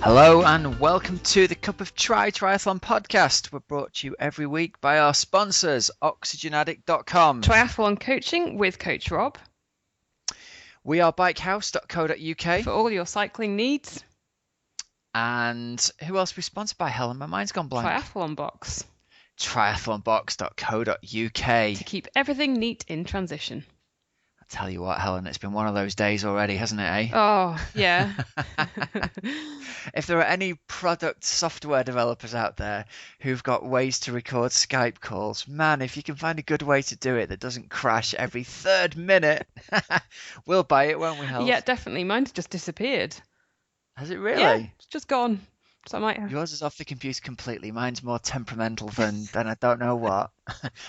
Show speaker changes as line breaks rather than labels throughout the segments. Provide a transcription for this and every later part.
Hello and welcome to the Cup of Tri Triathlon podcast. We're brought to you every week by our sponsors, oxygenaddict.com.
Triathlon coaching with Coach Rob.
We are bikehouse.co.uk.
For all your cycling needs.
And who else are we sponsored by, Helen? My mind's gone blank.
Triathlon Box.
Triathlonbox.co.uk.
To keep everything neat in transition.
I tell you what, Helen, it's been one of those days already, hasn't it, eh?
Oh, yeah.
If there are any product software developers out there who've got ways to record Skype calls, man, if you can find a good way to do it that doesn't crash every third minute, we'll buy it, won't we, Helen?
Yeah, definitely. Mine's just disappeared.
Has it really?
Yeah, it's just gone. So I might have...
Yours is off the computer completely. Mine's more temperamental than I don't know what.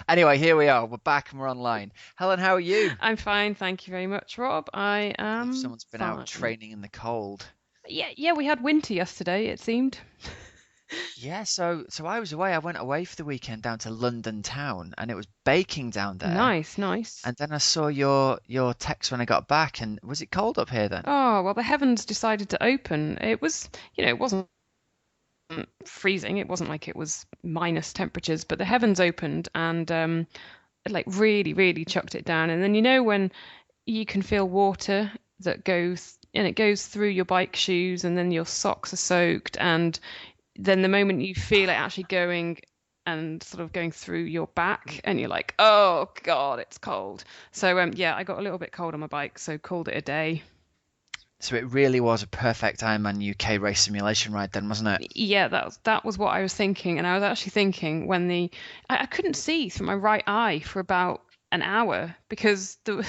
Anyway, here we are. We're back and we're online. Helen, how are you?
I'm fine, thank you very much, Rob. I am
Someone's been
fine.
out training in the cold.
Yeah, we had winter yesterday, it seemed.
Yeah, so I was away. I went away for the weekend down to London town, and it was baking down there.
Nice.
And then I saw your text when I got back, and was it cold up here then?
Oh, well, the heavens decided to open. It was, it wasn't freezing. It wasn't like it was minus temperatures, but the heavens opened and it like really, really chucked it down. And then when you can feel water that goes and it goes through your bike shoes, and then your socks are soaked, and then the moment you feel it actually going and sort of going through your back, and you're like, oh God, it's cold. So yeah, I got a little bit cold on my bike, so called it a day.
So it really was a perfect Ironman UK race simulation ride then, wasn't it?
Yeah, that was what I was thinking. And I was actually thinking when I couldn't see through my right eye for about an hour because the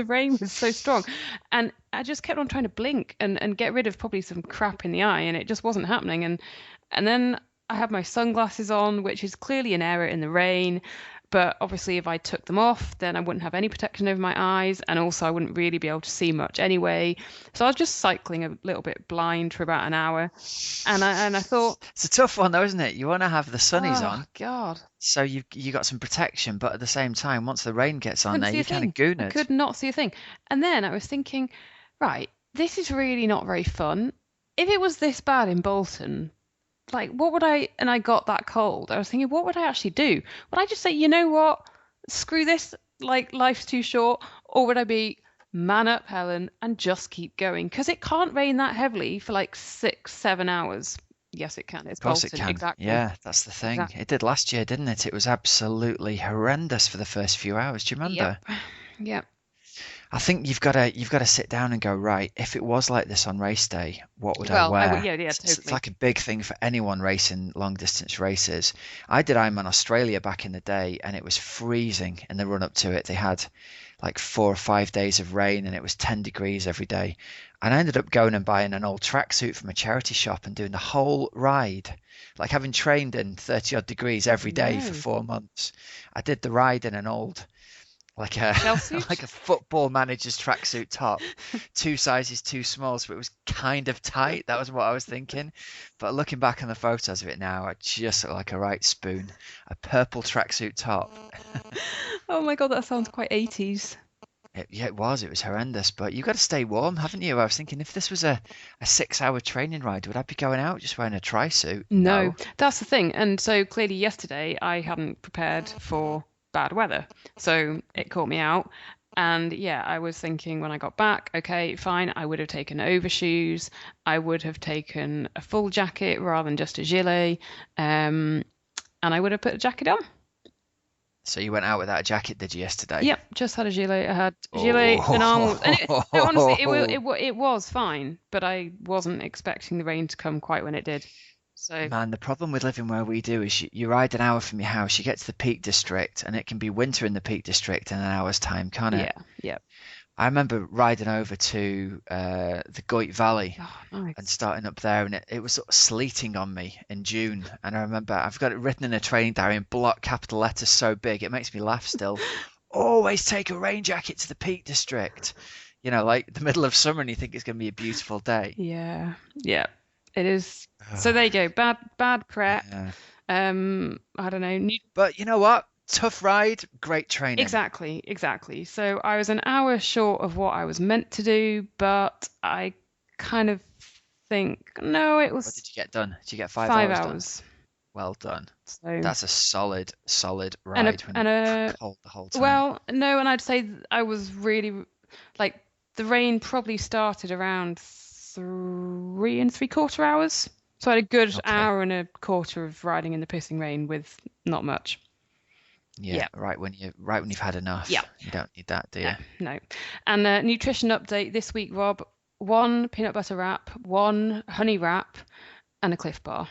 rain was so strong. And I just kept on trying to blink and get rid of probably some crap in the eye, and it just wasn't happening. And then I had my sunglasses on, which is clearly an error in the rain. But obviously, if I took them off, then I wouldn't have any protection over my eyes, and also I wouldn't really be able to see much anyway. So I was just cycling a little bit blind for about an hour, and I thought
it's a tough one though, isn't it? You want to have the sunnies on,
God,
so you got some protection, but at the same time, once the rain gets on there,
couldn't see
you're
a
kind
thing.
of goonered.
I could not see a thing. And then I was thinking, right, this is really not very fun. If it was this bad in Bolton, like what would I, and I got that cold, I was thinking, what would I actually do? Would I just say, you know what, screw this, like life's too short? Or would I be man up, Helen, and just keep going? Because it can't rain that heavily for like 6-7 hours. Yes, it can. It's
Of course it
Bolton.
can.
Exactly.
Yeah, that's the thing.
Exactly.
It did last year, didn't it? It was absolutely horrendous for the first few hours. Do you remember?
Yep.
I think you've got to sit down and go, right, if it was like this on race day, what would I
Well,
wear?
yeah,
It's
totally.
like a big thing for anyone racing long distance races. I did Ironman Australia back in the day, and it was freezing in the run up to it. They had like 4 or 5 days of rain, and it was 10 degrees every day. And I ended up going and buying an old tracksuit from a charity shop and doing the whole ride, like having trained in 30 odd degrees every day for
No.
4 months. I did the ride in an old like a
Shell suit?
like a football manager's tracksuit top, 2 sizes too small, so it was kind of tight. That was what I was thinking. But looking back on the photos of it now, I just look like a right spoon. A purple tracksuit top.
Oh my God, that sounds quite 80s.
Yeah, it was. It was horrendous. But you've got to stay warm, haven't you? I was thinking if this was a 6-hour training ride, would I be going out just wearing a tri-suit?
No, that's the thing. And so clearly yesterday I hadn't prepared for bad weather. So it caught me out. And yeah, I was thinking when I got back, okay, fine, I would have taken overshoes. I would have taken a full jacket rather than just a gilet. And I would have put a jacket on.
So you went out without a jacket, did you, yesterday?
Yep, just had a gilet. I had a gilet, an arm, and no, honestly, it was fine, but I wasn't expecting the rain to come quite when it did. So
Man, the problem with living where we do is you ride an hour from your house, you get to the Peak District, and it can be winter in the Peak District in an hour's time, can't it?
yeah.
I remember riding over to the Goit Valley
Oh, nice.
and starting up there, and it was sort of sleeting on me in June. And I remember I've got it written in a training diary in block capital letters so big it makes me laugh still. Always take a rain jacket to the Peak District. Like the middle of summer, and you think it's going to be a beautiful day.
Yeah, it is. So there you go. Bad prep.
Yeah.
I don't know.
But you know what? Tough ride, great training.
Exactly. So I was an hour short of what I was meant to do, but I kind of think no, it
What
was
did you get done? Did you get 5 hours done?
5 hours.
Well done.
So
That's a solid
and a
ride when
and
you're
a
cold the whole time.
well, no, and I'd say I was really like the rain probably started around 3 and 3/4 hours. So I had a good
Okay.
hour and a quarter of riding in the pissing rain with not much.
Yeah,
Yeah,
right when you've had
yeah,
enough. You don't need that, do
no,
you?
no. And nutrition update this week, Rob. One peanut butter wrap, one honey wrap, and a Cliff Bar.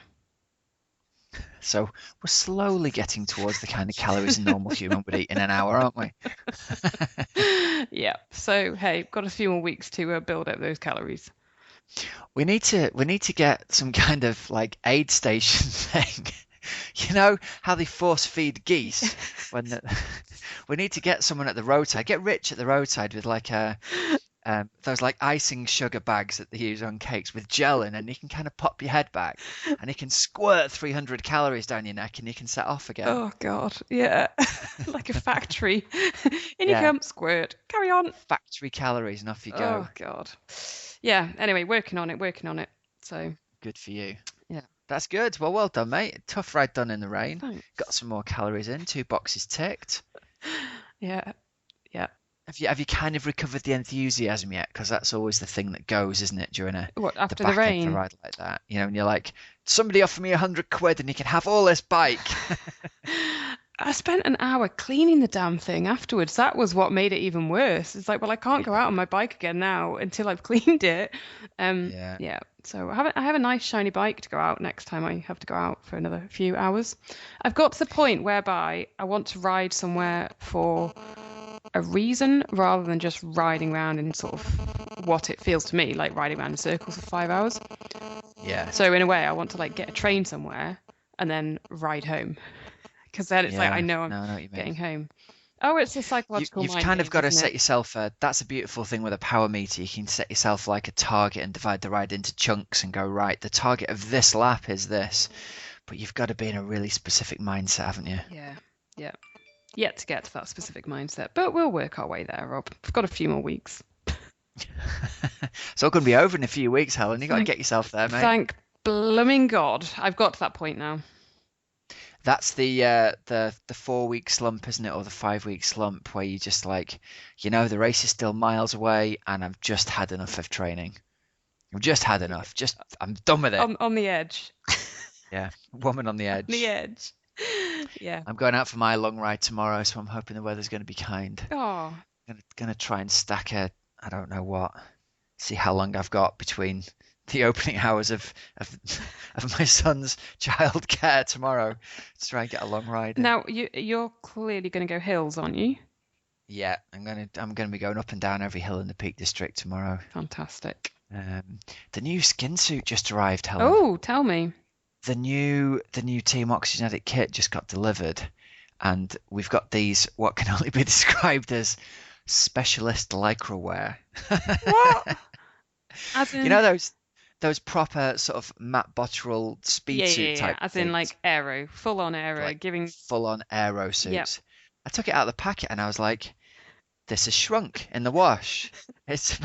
So we're slowly getting towards the kind of calories a normal human would eat in an hour, aren't we?
Yeah. So hey, got a few more weeks to build up those calories.
We need to get some kind of like aid station thing. You know how they force feed geese when we need to get someone at the roadside, get rich at the roadside with like those like icing sugar bags that they use on cakes with gel in, and you can kind of pop your head back, and you can squirt 300 calories down your neck, and you can set off again.
Oh God, yeah, like a factory. In you
Yeah,
come, squirt. Carry on.
factory calories, and off you go.
Oh God. Yeah. Anyway, working on it, working on it. So
Good for you.
yeah.
That's good. Well done, mate. Tough ride done in the rain. Got
Thanks.
some more calories in, 2 boxes ticked.
Yeah. Yeah.
Have you kind of recovered the enthusiasm yet? Because that's always the thing that goes, isn't it, during
What
the
after the
back end of a
rain?
ride like that? You know, and you're like, somebody offer me 100 quid and you can have all this bike.
I spent an hour cleaning the damn thing afterwards. That was what made it even worse. It's like, well, I can't go out on my bike again now until I've cleaned it.
Yeah.
Yeah. So I have a nice shiny bike to go out next time I have to go out for another few hours. I've got to the point whereby I want to ride somewhere for a reason rather than just riding around in sort of what it feels to me like riding around in circles for 5 hours.
Yeah.
So in a way, I want to like get a train somewhere and then ride home because then it's like I
Yeah.
know I'm
No, I know what you mean.
getting home. Oh, it's a psychological
You've
mind
kind of
games,
got to
isn't
set
it?
yourself that's a beautiful thing with a power meter. You can set yourself like a target and divide the ride into chunks and go, right, the target of this lap is this. But you've got to be in a really specific mindset, haven't you?
Yeah, yeah. Yet to get to that specific mindset, but we'll work our way there, Rob. We've got a few more weeks.
It's all going to be over in a few weeks, Helen. You got to
Thank,
get yourself there, mate.
thank blooming God. I've got to that point now.
That's the 4 week slump, isn't it, or the 5 week slump where you just like, the race is still miles away, and I've just had enough of training. I've just had enough. I'm done with it.
On the edge.
Yeah, woman on the
On the
edge.
edge. Yeah.
I'm going out for my long ride tomorrow, so I'm hoping the weather's going to be kind.
Oh,
Gonna try and stack I don't know what. See how long I've got between the opening hours of, of my son's childcare tomorrow to try and get a long ride in.
now you're clearly going to go hills, aren't you?
Yeah, I'm gonna be going up and down every hill in the Peak District tomorrow.
Fantastic.
The new skin suit just arrived, Helen.
Oh, tell me.
The new Team Oxygen Addict kit just got delivered, and we've got these what can only be described as specialist lycra wear.
What? As
You know
in,
those proper sort of Matt Botterill speed suit type
as in
things,
like aero, full on aero,
like
giving.
full on aero
Yep.
suits. I took it out of the packet and I was like, this has shrunk in the wash. It's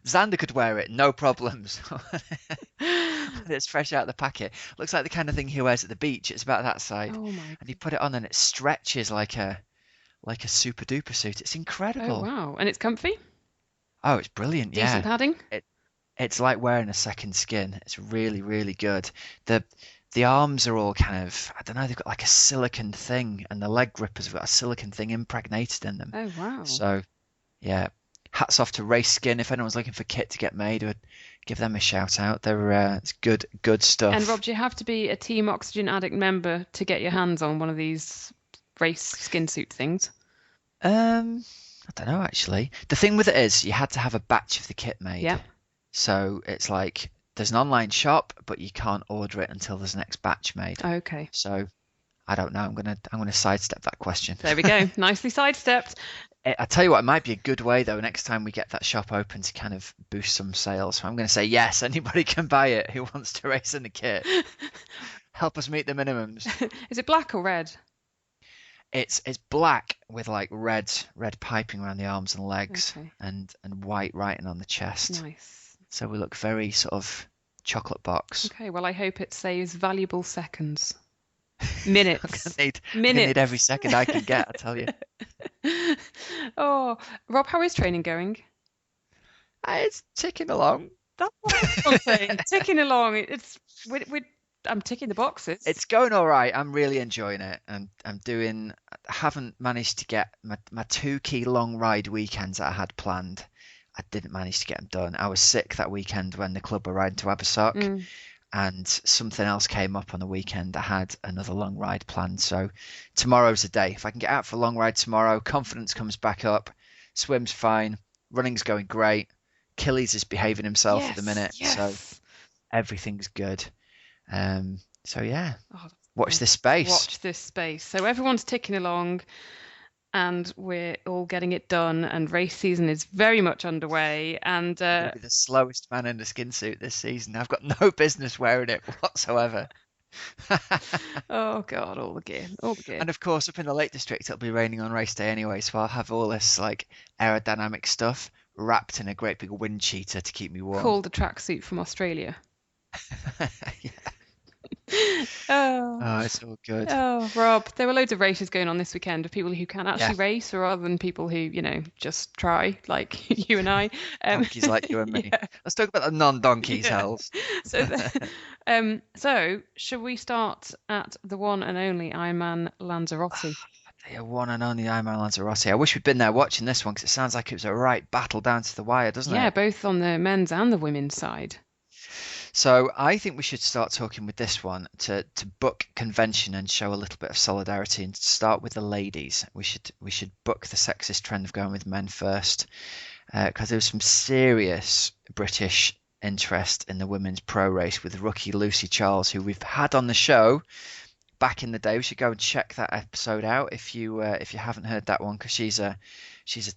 Xander could wear it, no problems. It's fresh out of the packet. Looks like the kind of thing he wears at the beach. It's about that side.
Oh my.
And you put it on and it stretches like a super duper suit. It's
Oh
incredible.
wow. And it's comfy?
Oh, it's brilliant.
Decent
Yeah.
padding?
It's like wearing a second skin. It's really, really good. The arms are all kind of, I don't know, they've got like a silicon thing, and the leg grippers have got a silicon thing impregnated in them.
Oh wow.
So yeah, hats off to Race Skin. If anyone's looking for kit to get made, I'd give them a shout out. It's good stuff.
And Rob, do you have to be a Team Oxygen Addict member to get your hands on one of these race skin suit things?
I don't know actually. The thing with it is you had to have a batch of the kit made.
Yeah.
So it's like there's an online shop, but you can't order it until there's next batch made.
Okay.
So I don't know. I'm gonna sidestep that question.
There we go. Nicely sidestepped.
I tell you what, it might be a good way though next time we get that shop open to kind of boost some sales. So I'm going to say yes, anybody can buy it who wants to race in the kit. Help us meet the minimums.
Is it black or red?
It's black with like red piping around the arms and legs,
Okay.
and white writing on the chest.
Nice.
So we look very sort of chocolate box.
Okay, well, I hope it saves valuable seconds.
I'm
Minutes.
gonna need every
Minutes.
second I can get, I tell you.
Oh, Rob, how is training going?
It's ticking along.
That's what everyone's saying. Ticking along. I'm ticking the boxes.
It's going all right. I'm really enjoying it, and I haven't managed to get my 2 key long ride weekends that I had planned. I didn't manage to get them done. I was sick that weekend when the club were riding to Abersock,
Mm.
and something else came up on the weekend. I had another long ride planned, so tomorrow's the day. If I can get out for a long ride tomorrow, confidence comes back up. Swim's fine. Running's going great. Achilles is behaving himself at the
Yes,
minute, so
yes.
everything's good. So yeah,
Oh, that's
watch
nice.
this space.
Watch this space. So everyone's ticking along and we're all getting it done and race season is very much underway and
I'm going to be the slowest man in a skin suit this season. I've got no business wearing it whatsoever.
oh God, all the gear, all the gear.
And of course, up in the Lake District, it'll be raining on race day anyway, so I'll have all this like aerodynamic stuff wrapped in a great big wind cheater to keep me warm.
Called a tracksuit from Australia.
Yeah.
Oh.
Oh, it's all good.
Oh, Rob, there were loads of races going on this weekend of people who can actually
Yeah,
race rather than people who, just try, like you and I.
donkeys like you and me.
Yeah,
Let's talk about the non-donkeys,
yeah.
Hells.
So, so should we start at the one and only Ironman Lanzarote?
The one and only Ironman Lanzarote. I wish we'd been there watching this one because it sounds like it was a right battle down to the wire, doesn't
Yeah,
it?
both on the men's and the women's side.
So I think we should start talking with this one to book convention and show a little bit of solidarity and start with the ladies. We should book the sexist trend of going with men first because there was some serious British interest in the women's pro race with rookie Lucy Charles, who we've had on the show back in the day. We should go and check that episode out if you haven't heard that one because she's a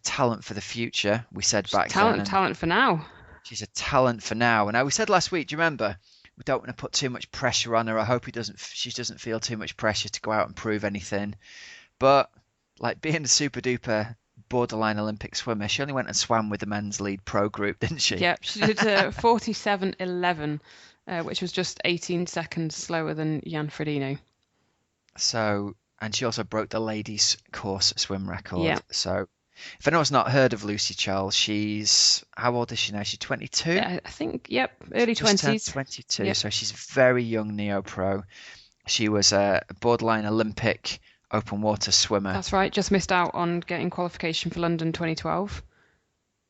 talent for the future. We said back then, and
Talent for now.
she's a talent for now. And now we said last week, do you remember? We don't want to put too much pressure on her. I hope she doesn't feel too much pressure to go out and prove anything. But like being a super duper borderline Olympic swimmer, she only went and swam with the men's lead pro group, didn't she?
Yep, she did 47:11, which was just 18 seconds slower than Jan Frodeno.
So, and she also broke the ladies' course swim record.
Yeah.
So, if anyone's not heard of Lucy Charles, how old is she now? She's 22?
I think, yep, early
Just turned
20s.
22,
Yep.
so she's very young neo-pro. She was a borderline Olympic open water swimmer,
That's right, just missed out on getting qualification for London 2012.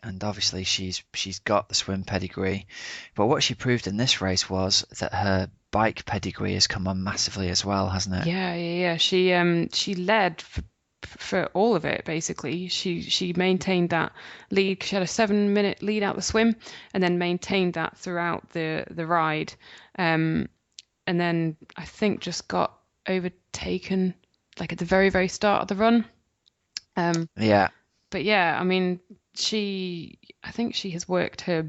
and obviously she's got the swim pedigree. But what she proved in this race was that her bike pedigree has come on massively as well, hasn't it?
Yeah. She led for all of it basically. She maintained that lead. She had a 7-minute lead out the swim, and then maintained that throughout the ride. And then I think just got overtaken like at the very, very start of the run.
Yeah.
But yeah, I mean, I think she has worked her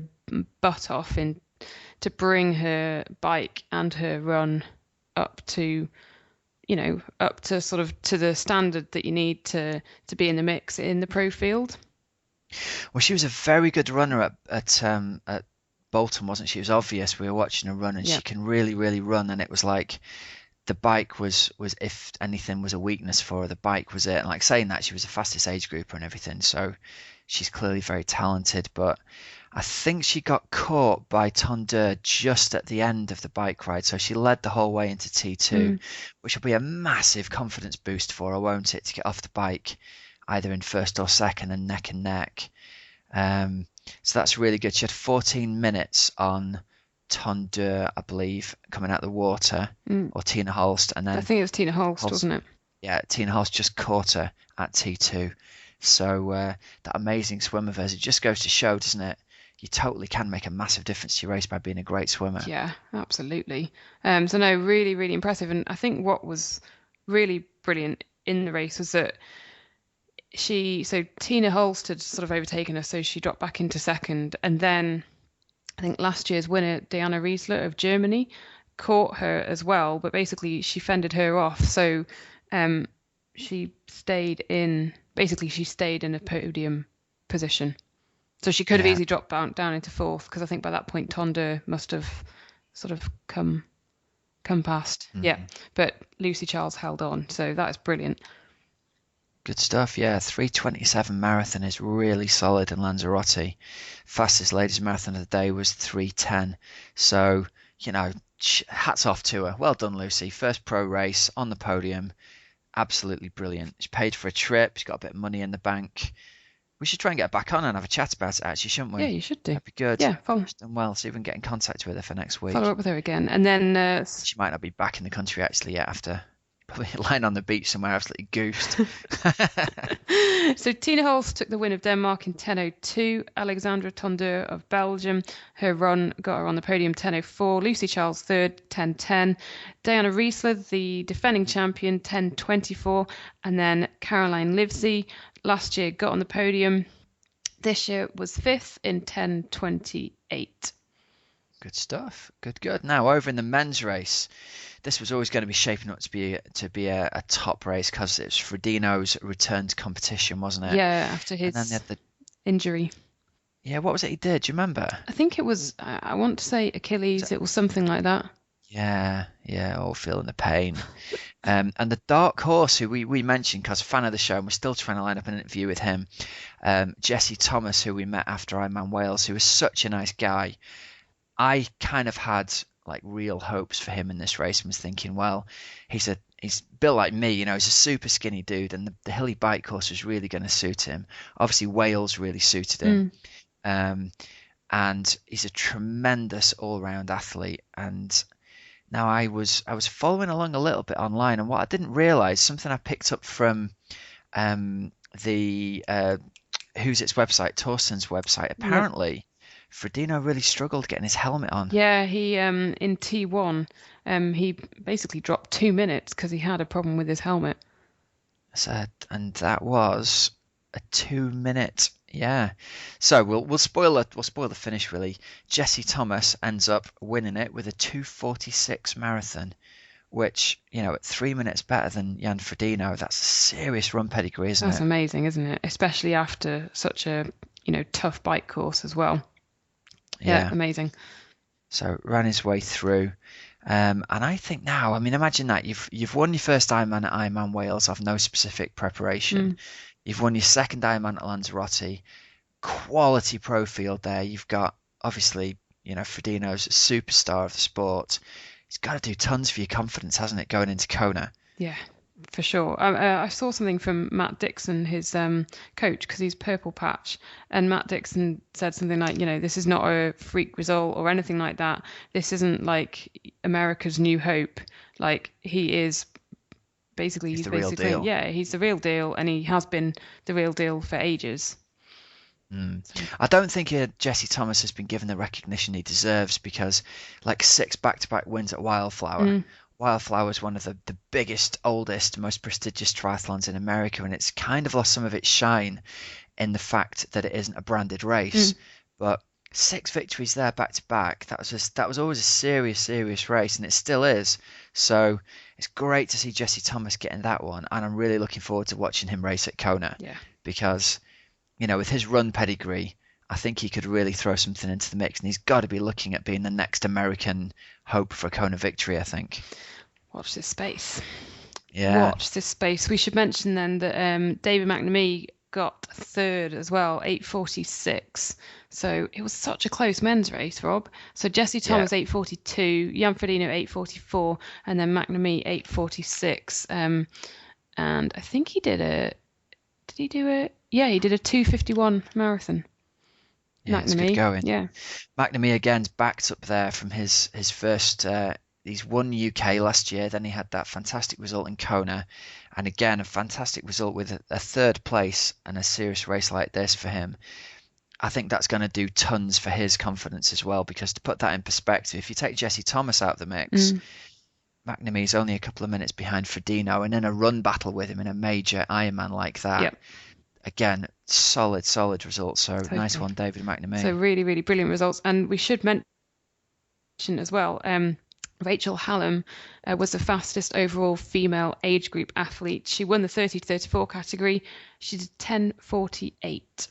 butt off to bring her bike and her run up to, up to sort of to the standard that you need to be in the mix in the pro field.
Well, she was a very good runner at Bolton, wasn't she? It was obvious. We were watching her run, and
Yeah.
she can really, really run. And it was like the bike was if anything was a weakness for her, the bike was it. And like saying that, she was the fastest age grouper and everything, so she's clearly very talented. But I think she got caught by Tondeur just at the end of the bike ride, so she led the whole way into T2, which will be a massive confidence boost for her, won't it, to get off the bike either in first or second and neck. So that's really good. She had 14 minutes on Tondeur, I believe, coming out the water, or Tina Holst, and
I
then
think it was Tina Holst, wasn't it?
yeah, Tina Holst just caught her at T2. So that amazing swim of hers, it just goes to show, doesn't it? You totally can make a massive difference to your race by being a great swimmer.
Yeah, absolutely. So no, really, really impressive. And I think what was really brilliant in the race was that Tina Holst had sort of overtaken her, so she dropped back into second. And then I think last year's winner, Diana Riesler of Germany, caught her as well, but basically she fended her off. So she stayed in a podium position. So she could have easily dropped down into fourth, because I think by that point Tondeur must have sort of come past.
Mm.
Yeah, but Lucy Charles held on, so that is brilliant.
Good stuff, yeah. 3:27 marathon is really solid in Lanzarote. Fastest ladies marathon of the day was 3:10. So, hats off to her. Well done, Lucy. First pro race on the podium. Absolutely brilliant. She paid for a trip. She's got a bit of money in the bank. We should try and get her back on and have a chat about it, actually, shouldn't we?
Yeah, you should do.
That'd be good.
Yeah,
She's done well. See if we can get in contact with her for next week.
Follow up with her again. And then...
She might not be back in the country, actually, yet after probably lying on the beach somewhere absolutely goosed.
So Tina Holst took the win of Denmark in 10:02. Alexandra Tondeur of Belgium, her run got her on the podium 10:04. Lucy Charles third, 10:10. Diana Riesler, the defending champion, 10:24. And then Caroline Livesey, last year got on the podium. This year was fifth in 10:28.
Good stuff. Good. Now over in the men's race, this was always going to be shaping up to be a top race because it was Frodeno's return to competition, wasn't it?
Yeah, after his injury.
Yeah, what was it he did? Do you remember?
I think it was, I want to say Achilles. It was something like that.
Yeah, all feeling the pain. And the dark horse who we mentioned because fan of the show, and we're still trying to line up an interview with him, Jesse Thomas, who we met after Ironman Wales, who was such a nice guy. I kind of had like real hopes for him in this race and was thinking, well, he's built like me, he's a super skinny dude, and the hilly bike course was really going to suit him. Obviously, Wales really suited him. And he's a tremendous all-round athlete. And now I was following along a little bit online, and what I didn't realize, something I picked up from the Who's It's website, Torsten's website, apparently Frodeno really struggled getting his helmet on.
Yeah, he in T1 he basically dropped 2 minutes because he had a problem with his helmet.
And that was a 2-minute. Yeah, so we'll spoil the finish really. Jesse Thomas ends up winning it with a 2:46 marathon, which at 3 minutes better than Jan Frodeno. That's a serious run pedigree, isn't it?
That's amazing, isn't it? Especially after such a tough bike course as well. Yeah, amazing.
So ran his way through. And I think now, imagine that you've won your first Ironman at Ironman Wales off no specific preparation. You've won your second Ironman at Lanzarote. Quality pro field there. You've got, obviously, Frodeno's a superstar of the sport. It's got to do tons for your confidence, hasn't it, going into Kona?
Yeah, for sure. I saw something from Matt Dixon, his coach, because he's purple patch. And Matt Dixon said something like, this is not a freak result or anything like that. This isn't like America's New Hope. Like, he is... Basically, he's
the real deal.
Yeah, he's the real deal, and he has been the real deal for ages.
I don't think Jesse Thomas has been given the recognition he deserves because, 6 back-to-back wins at Wildflower. Wildflower is one of the biggest, oldest, most prestigious triathlons in America, and it's kind of lost some of its shine in the fact that it isn't a branded race. But 6 victories there back-to-back, that was always a serious race, and it still is. So it's great to see Jesse Thomas getting that one, and I'm really looking forward to watching him race at Kona.
Yeah.
Because, with his run pedigree, I think he could really throw something into the mix, and he's got to be looking at being the next American hope for a Kona victory, I think.
Watch this space.
Yeah.
Watch this space. We should mention then that David McNamee got third as well, 8:46. So it was such a close men's race, Rob. So Jesse Thomas 8:42, Jan Frodeno 8:44, and then McNamee 8:46. And I think he did a 2:51 marathon.
Yeah, it's good going.
Yeah.
McNamee again's backed up there from his first. He's won UK last year. Then he had that fantastic result in Kona, and again a fantastic result with a third place and a serious race like this for him. I think that's going to do tons for his confidence as well. Because to put that in perspective, if you take Jesse Thomas out of the mix, McNamee's only a couple of minutes behind Frodeno, and in a run battle with him in a major Ironman like that. Again, solid result. So nice one, David McNamee.
So really, really brilliant results. And we should mention as well, Rachel Hallam was the fastest overall female age group athlete. She won the 30 to 34 category. She did 10:48.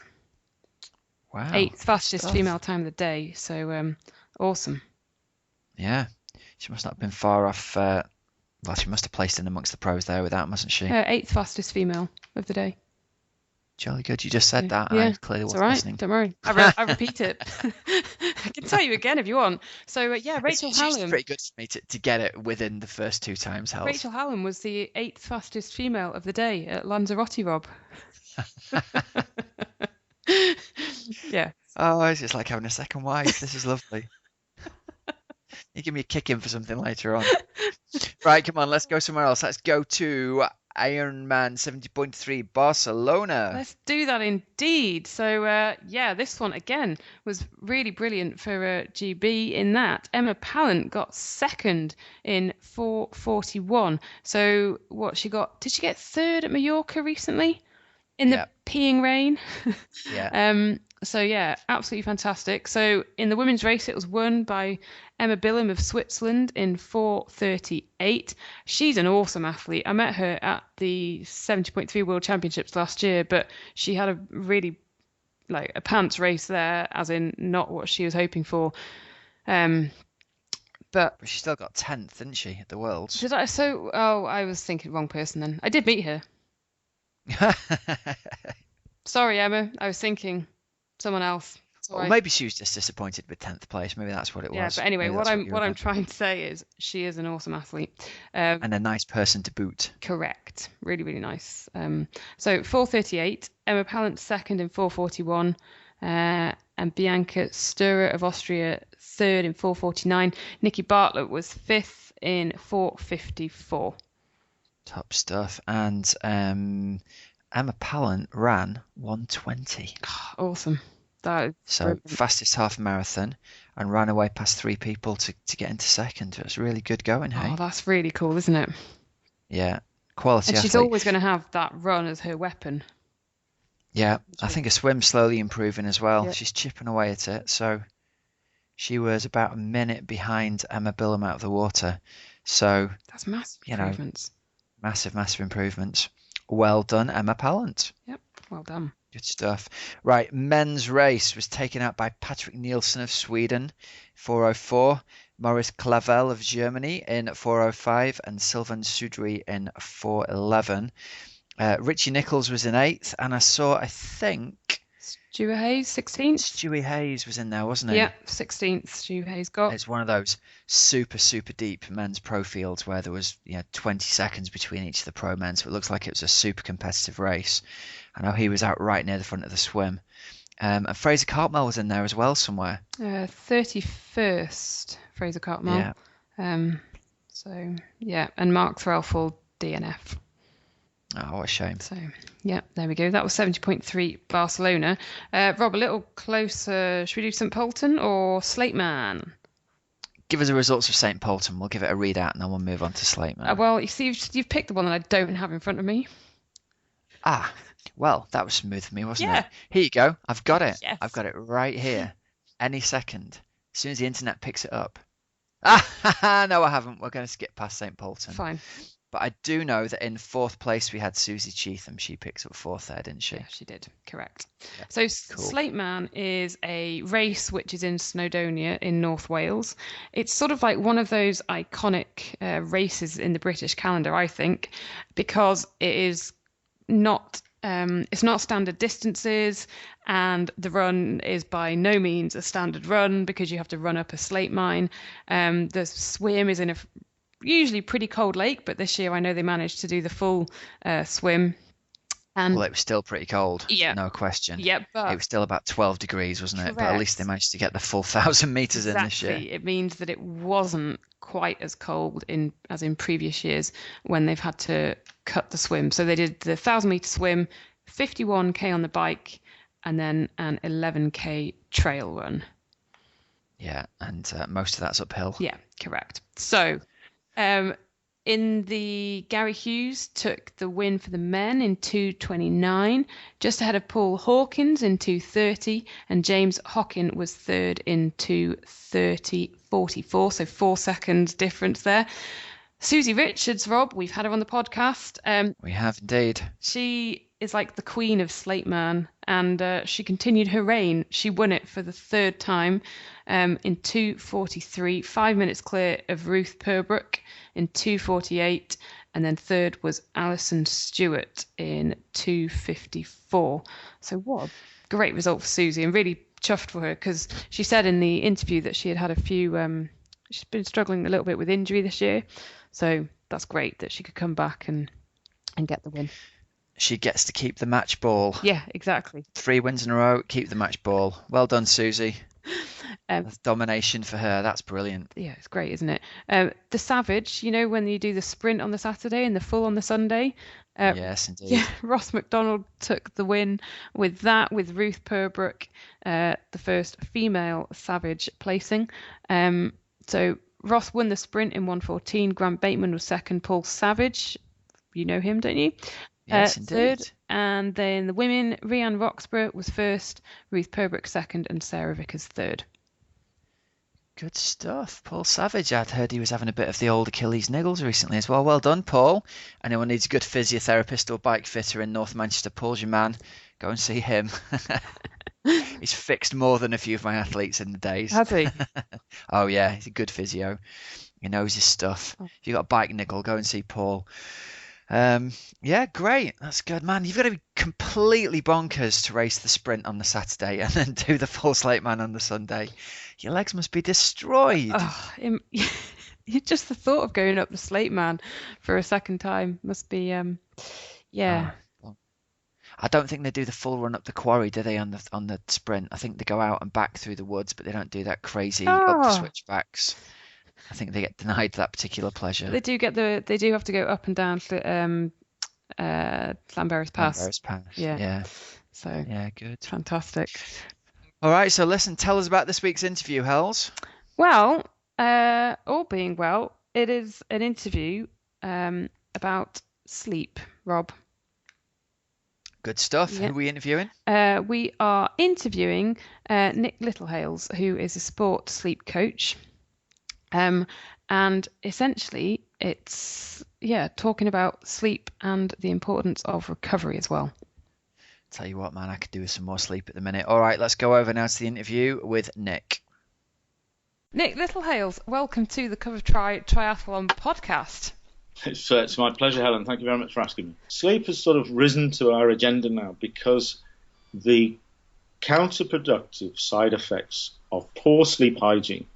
Wow.
8th fastest female time of the day. So awesome.
Yeah, she must not have been far off. Well, she must have placed in amongst the pros there with that, mustn't she?
Eighth fastest female of the day.
Jolly good. You just said that, and I
Yeah,
clearly
it's all
wasn't
right.
listening.
Don't worry. I repeat it. I can tell you again if you want. So yeah,
It's
Rachel
usually
Hallam.
pretty good for me to get it within the first two times held.
Rachel Hallam was the eighth fastest female of the day at Lanzarote, Rob. Yeah.
Oh, it's just like having a second wife. This is lovely. You give me a kick in for something later on. Right, come on, let's go somewhere else. Let's go to Ironman 70.3 Barcelona.
Let's do that indeed. So yeah, this one again was really brilliant for GB in that Emma Pallant got second in 4:41. So what she got? Did she get third at Mallorca recently in the peeing rain?
Yeah.
So yeah, absolutely fantastic. So in the women's race, it was won by Emma Billam of Switzerland in 4:38. She's an awesome athlete. I met her at the 70.3 World Championships last year, but she had a really like a pants race there, as in not what she was hoping for. But
she still got 10th, didn't she, at the Worlds?
Did I? So I was thinking wrong person then. I did meet her. Sorry, Emma. I was thinking someone else.
Well, maybe she was just disappointed with 10th place. Maybe that's what it was.
Yeah, but anyway, what I'm trying to say is she is an awesome athlete.
And a nice person to boot.
Correct. Really, really nice. So 4:38, Emma Pallant second in 4:41, and Bianca Sturer of Austria third in 4:49. Nikki Bartlett was fifth in 4:54.
Top stuff. And Emma Pallant ran 1:20.
Awesome.
So
brilliant.
Fastest half marathon, and ran away past three people to get into second. It was really good going, hey?
Oh, that's really cool, isn't it?
Yeah, quality
and
athlete.
She's always going to have that run as her weapon.
Yeah, I think her swim's slowly improving as well.
Yeah.
She's chipping away at it. So she was about a minute behind Emma Billam out of the water. So
that's massive improvements.
Massive improvements. Well done, Emma Pallant.
Yep, well done.
Good stuff. Right, men's race was taken out by Patrick Nielsen of Sweden, 4:04. Maurice Clavel of Germany in 4:05, and Sylvain Soudry in 4:11. Richie Nichols was in 8th, and I think
Stuart Hayes 16th.
Stewie Hayes was in there, wasn't he?
Yeah, 16th. Stuart Hayes got.
It's one of those super deep men's pro fields where there was 20 seconds between each of the pro men, so it looks like it was a super competitive race. I know he was out right near the front of the swim. And Fraser Cartmel was in there as well somewhere.
31st, Fraser Cartmel. Yeah. So, yeah, and Mark Threlfall, DNF.
Oh, what a shame.
So, yeah, there we go. That was 70.3 Barcelona. Rob, a little closer. Should we do St. Polten or Slateman?
Give us the results of St. Polten. We'll give it a readout and then we'll move on to Slateman.
Well, you see, you've picked the one that I don't have in front of me.
Well, that was smooth for me, wasn't
Yeah.
it? Here you go. I've got it.
Yes.
I've got it right here. Any second. As soon as the internet picks it up. No, I haven't. We're going to skip past St. Polten.
Fine.
But I do know that in 4th place we had Susie Cheetham. She picked up 4th there, didn't she?
Yeah, she did. Correct.
Yeah.
So cool. Slateman is a race which is in Snowdonia in North Wales. It's sort of like one of those iconic races in the British calendar, I think, because it is not it's not standard distances, and the run is by no means a standard run because you have to run up a slate mine. The swim is in a usually pretty cold lake, but this year I know they managed to do the full swim. And
well, it was still pretty cold.
Yeah.
No question.
Yeah, but
it was still about 12 degrees, wasn't it?
Correct.
But at least they managed to get the full 1,000 meters in this year.
It means that it wasn't quite as cold as in previous years when they've had to cut the swim. So they did the 1,000-meter swim, 51k on the bike, and then an 11k trail run.
Yeah, and most of that's uphill.
Yeah, correct. So in the Gary Hughes took the win for the men in 2:29, just ahead of Paul Hawkins in 2:30, and James Hockin was third in 2:30.44, so 4 seconds difference there. Susie Richards, Rob, we've had her on the podcast.
We have indeed.
She is like the queen of Slate Man, and she continued her reign. She won it for the third time in 2:43, 5 minutes clear of Ruth Purbrook in 2:48, and then third was Alison Stewart in 2:54. So what a great result for Susie, and really chuffed for her, because she said in the interview that she had a few, she's been struggling a little bit with injury this year. So that's great that she could come back and get the win.
She gets to keep the match ball.
Yeah, exactly.
3 wins in a row, keep the match ball. Well done, Susie. That's domination for her. That's brilliant.
Yeah, it's great, isn't it? The Savage, when you do the sprint on the Saturday and the full on the Sunday.
Yes, indeed.
Yeah, Ross McDonald took the win with that, with Ruth Purbrook, the first female Savage placing. So Ross won the sprint in 1:14. Grant Bateman was second. Paul Savage, you know him, don't you?
Yes, indeed.
Third. And then the women, Rhiannon Roxburgh was first, Ruth Purbrook second, and Sarah Vickers third.
Good stuff. Paul Savage, I'd heard he was having a bit of the old Achilles niggles recently as well. Well done, Paul. Anyone needs a good physiotherapist or bike fitter in North Manchester, Paul's your man. Go and see him. He's fixed more than a few of my athletes in the days.
Has he?
Oh, yeah. He's a good physio. He knows his stuff. If you've got a bike niggle, go and see Paul. Yeah, great. That's good, man. You've got to be completely bonkers to race the sprint on the Saturday and then do the full Slate Man on the Sunday. Your legs must be destroyed.
Oh, just the thought of going up the Slate Man for a second time must be, yeah.
Well, I don't think they do the full run up the quarry, do they, on the sprint? I think they go out and back through the woods, but they don't do that crazy up the switchbacks. I think they get denied that particular pleasure.
They do have to go up and down Llanberis Pass.
Llanberis Pass.
Yeah. So
yeah, good.
Fantastic.
All right, so listen, tell us about this week's interview, Hells.
Well, all being well, it is an interview about sleep, Rob.
Good stuff.
Yeah.
Who are we interviewing?
We are interviewing Nick Littlehales, who is a sport sleep coach. And essentially it's, talking about sleep and the importance of recovery as well.
Tell you what, man, I could do with some more sleep at the minute. All right, let's go over now to the interview with Nick.
Nick Littlehales, welcome to the Cover Tri Triathlon podcast.
It's my pleasure, Helen. Thank you very much for asking me. Sleep has sort of risen to our agenda now because the counterproductive side effects of poor sleep hygiene,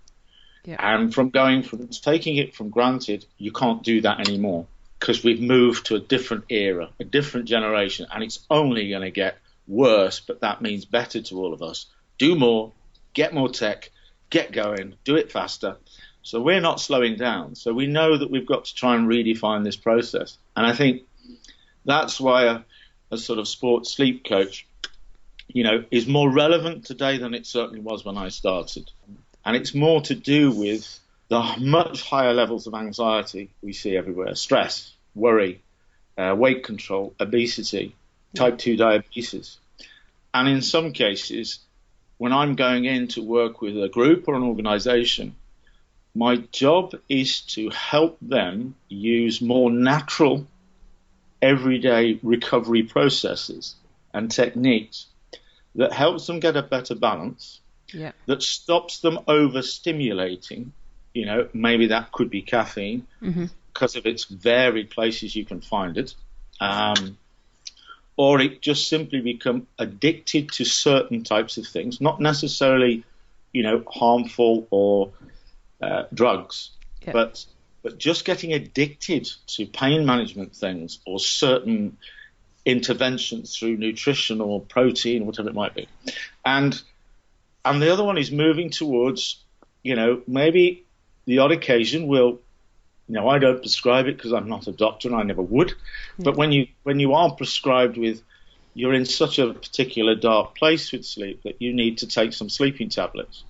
and from taking it for granted, you can't do that anymore because we've moved to a different era, a different generation, and it's only going to get worse, but that means better to all of us. Do more, get more tech, get going, do it faster. So we're not slowing down. So we know that we've got to try and redefine this process. And I think that's why a sort of sports sleep coach, is more relevant today than it certainly was when I started. And it's more to do with the much higher levels of anxiety we see everywhere: stress, worry, weight control, obesity, type 2 diabetes. And in some cases, when I'm going in to work with a group or an organization, my job is to help them use more natural, everyday recovery processes and techniques that helps them get a better balance, that stops them overstimulating. Maybe that could be caffeine, because of its varied places you can find it. Or it just simply become addicted to certain types of things, not necessarily, harmful or drugs, but just getting addicted to pain management things or certain interventions through nutrition or protein, whatever it might be. And the other one is moving towards, maybe the odd occasion will, I don't prescribe it because I'm not a doctor and I never would. But when you are prescribed with, you're in such a particular dark place with sleep that you need to take some sleeping tablets,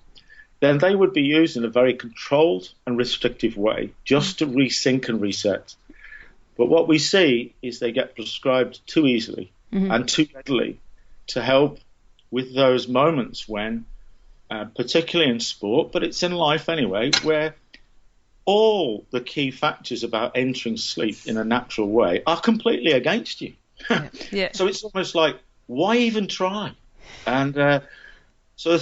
then they would be used in a very controlled and restrictive way just to resync and reset. But what we see is they get prescribed too easily and too readily to help with those moments when, particularly in sport, but it's in life anyway, where all the key factors about entering sleep in a natural way are completely against you.
Yeah.
So it's almost like, why even try? And so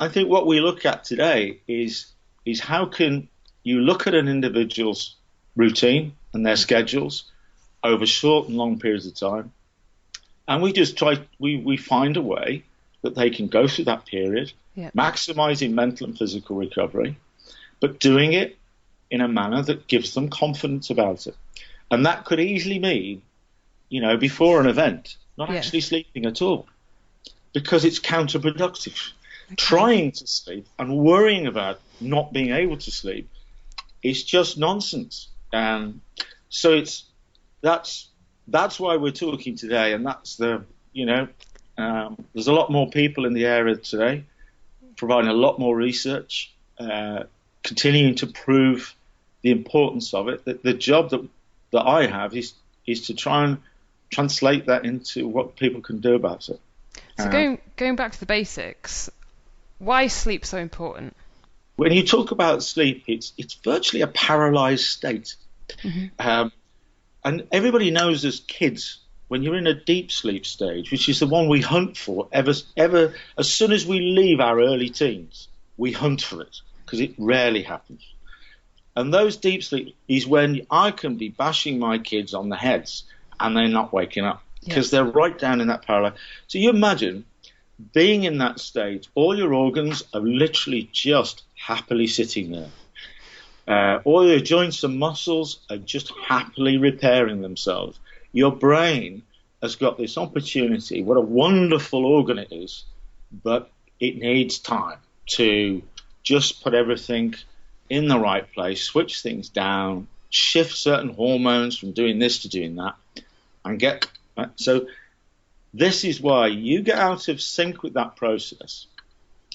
I think what we look at today is how can you look at an individual's routine and their schedules over short and long periods of time, and we find a way that they can go through that period, maximizing mental and physical recovery, but doing it in a manner that gives them confidence about it. And that could easily mean, before an event, not actually sleeping at all, because it's counterproductive. Okay. Trying to sleep and worrying about not being able to sleep is just nonsense. So that's why we're talking today, and that's there's a lot more people in the area today providing a lot more research, continuing to prove the importance of it. The job that I have is to try and translate that into what people can do about it.
So going back to the basics, why is sleep so important?
When you talk about sleep, it's virtually a paralyzed state. Mm-hmm. And everybody knows as kids, when you're in a deep sleep stage, which is the one we hunt for, ever as soon as we leave our early teens, we hunt for it because it rarely happens. And those deep sleep is when I can be bashing my kids on the heads and they're not waking up because they're right down in that paralysis. So you imagine being in that stage, all your organs are literally just happily sitting there. All your joints and muscles are just happily repairing themselves. Your brain has got this opportunity. What a wonderful organ it is, but it needs time to just put everything in the right place, switch things down, shift certain hormones from doing this to doing that, and get. So this is why you get out of sync with that process,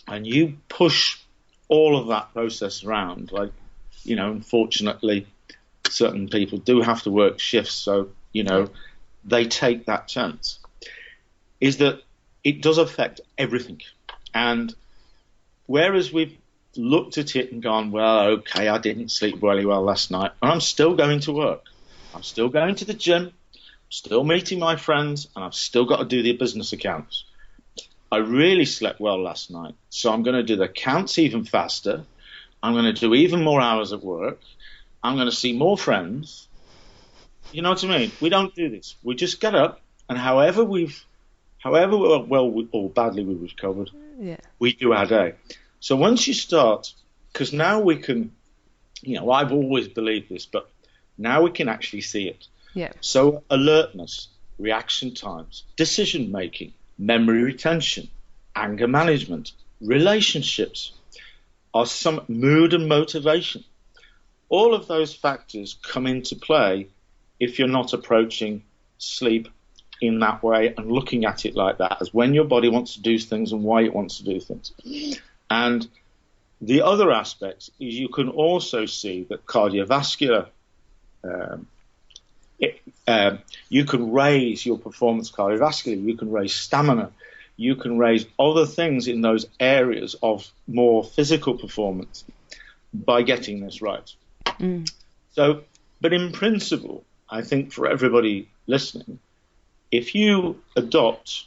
and you push all of that process around. Like, unfortunately, certain people do have to work shifts, so they take that chance. Is that it does affect everything, and whereas we've looked at it and gone, well, okay, I didn't sleep really well last night, and I'm still going to work, I'm still going to the gym, still meeting my friends, and I've still got to do the business accounts. I really slept well last night, so I'm going to do the accounts even faster. I'm going to do even more hours at work. I'm going to see more friends. You know what I mean? We don't do this. We just get up, and however well or badly we've recovered, we do our day. So once you start, because now we can, I've always believed this, but now we can actually see it.
Yeah.
So alertness, reaction times, decision making, memory retention, anger management, relationships, are some mood and motivation. All of those factors come into play if you're not approaching sleep in that way and looking at it like that, as when your body wants to do things and why it wants to do things. And the other aspect is you can also see that cardiovascular, you can raise your performance cardiovascularly, you can raise stamina, you can raise other things in those areas of more physical performance by getting this right. Mm. So, but in principle, I think for everybody listening, if you adopt,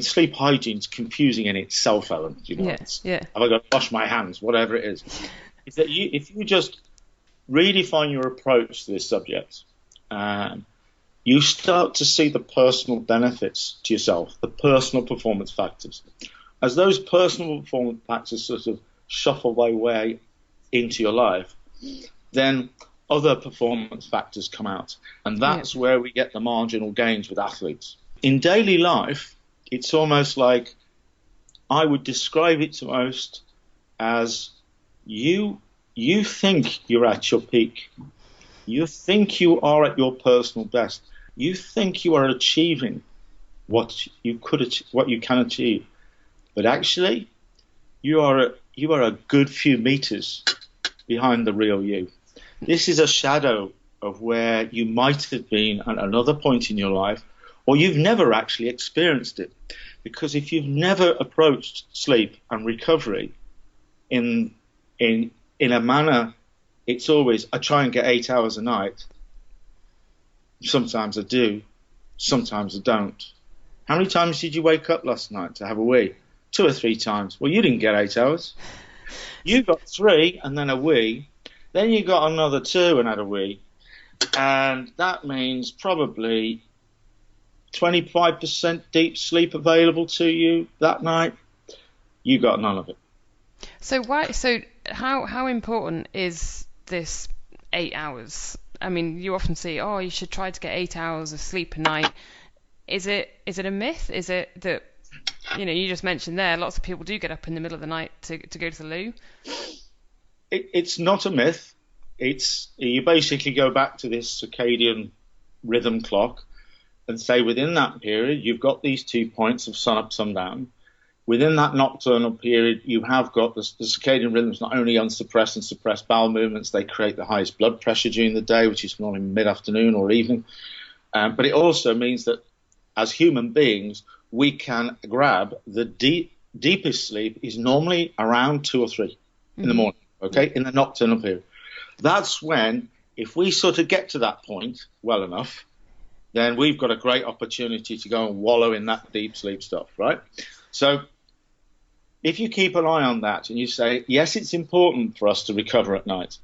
sleep hygiene is confusing in itself, Ellen.
Yes, yeah.
Have I got to wash my hands, whatever it is. Is that if you just redefine your approach to this subject, you start to see the personal benefits to yourself, the personal performance factors. As those personal performance factors sort of shuffle their way into your life, then other performance factors come out. And that's where we get the marginal gains with athletes. In daily life, it's almost like I would describe it to most as you think you're at your peak. You think you are at your personal best. You think you are achieving what you can achieve. But actually, you are a good few meters behind the real you. This is a shadow of where you might have been at another point in your life, or you've never actually experienced it. Because if you've never approached sleep and recovery in a manner, it's always, I try and get 8 hours a night. Sometimes I do. Sometimes I don't. How many times did you wake up last night to have a wee? 2 or 3 times. Well, you didn't get 8 hours. You got 3 and then a wee. Then you got another 2 and had a wee. And that means probably 25% deep sleep available to you that night. You got none of it.
So how important is this 8 hours? I mean, you often see, oh, you should try to get 8 hours of sleep a night. Is it a myth? Is it that, you just mentioned there, lots of people do get up in the middle of the night to go to the loo?
It's not a myth. You basically go back to this circadian rhythm clock and say within that period, you've got these 2 points of sun up, sundown. Within that nocturnal period, you have got the circadian rhythms not only unsuppressed and suppressed bowel movements, they create the highest blood pressure during the day, which is normally mid-afternoon or evening. But it also means that as human beings, we can grab the deepest sleep is normally around 2 or 3 in the morning, okay, in the nocturnal period. That's when, if we sort of get to that point well enough, then we've got a great opportunity to go and wallow in that deep sleep stuff, right? So if you keep an eye on that and you say, yes, it's important for us to recover at night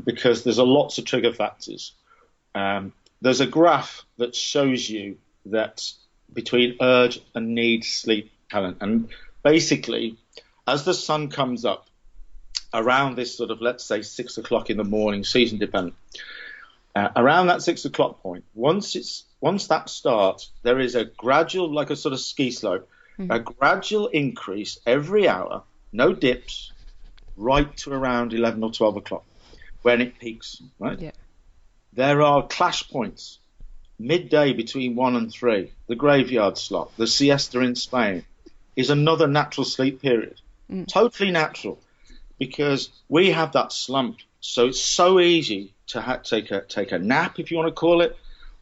because there's lots of trigger factors. There's a graph that shows you that between urge and need sleep, Helen. And basically, as the sun comes up around this sort of, let's say, 6 o'clock in the morning, season dependent, around that 6 o'clock point, once that starts, there is a gradual, like a sort of ski slope, a gradual increase every hour, no dips, right to around 11 or 12 o'clock when it peaks, right?
Yeah.
There are clash points midday between 1 and 3, the graveyard slot, the siesta in Spain is another natural sleep period. Totally natural, because we have that slump. So it's so easy to take a nap, if you want to call it,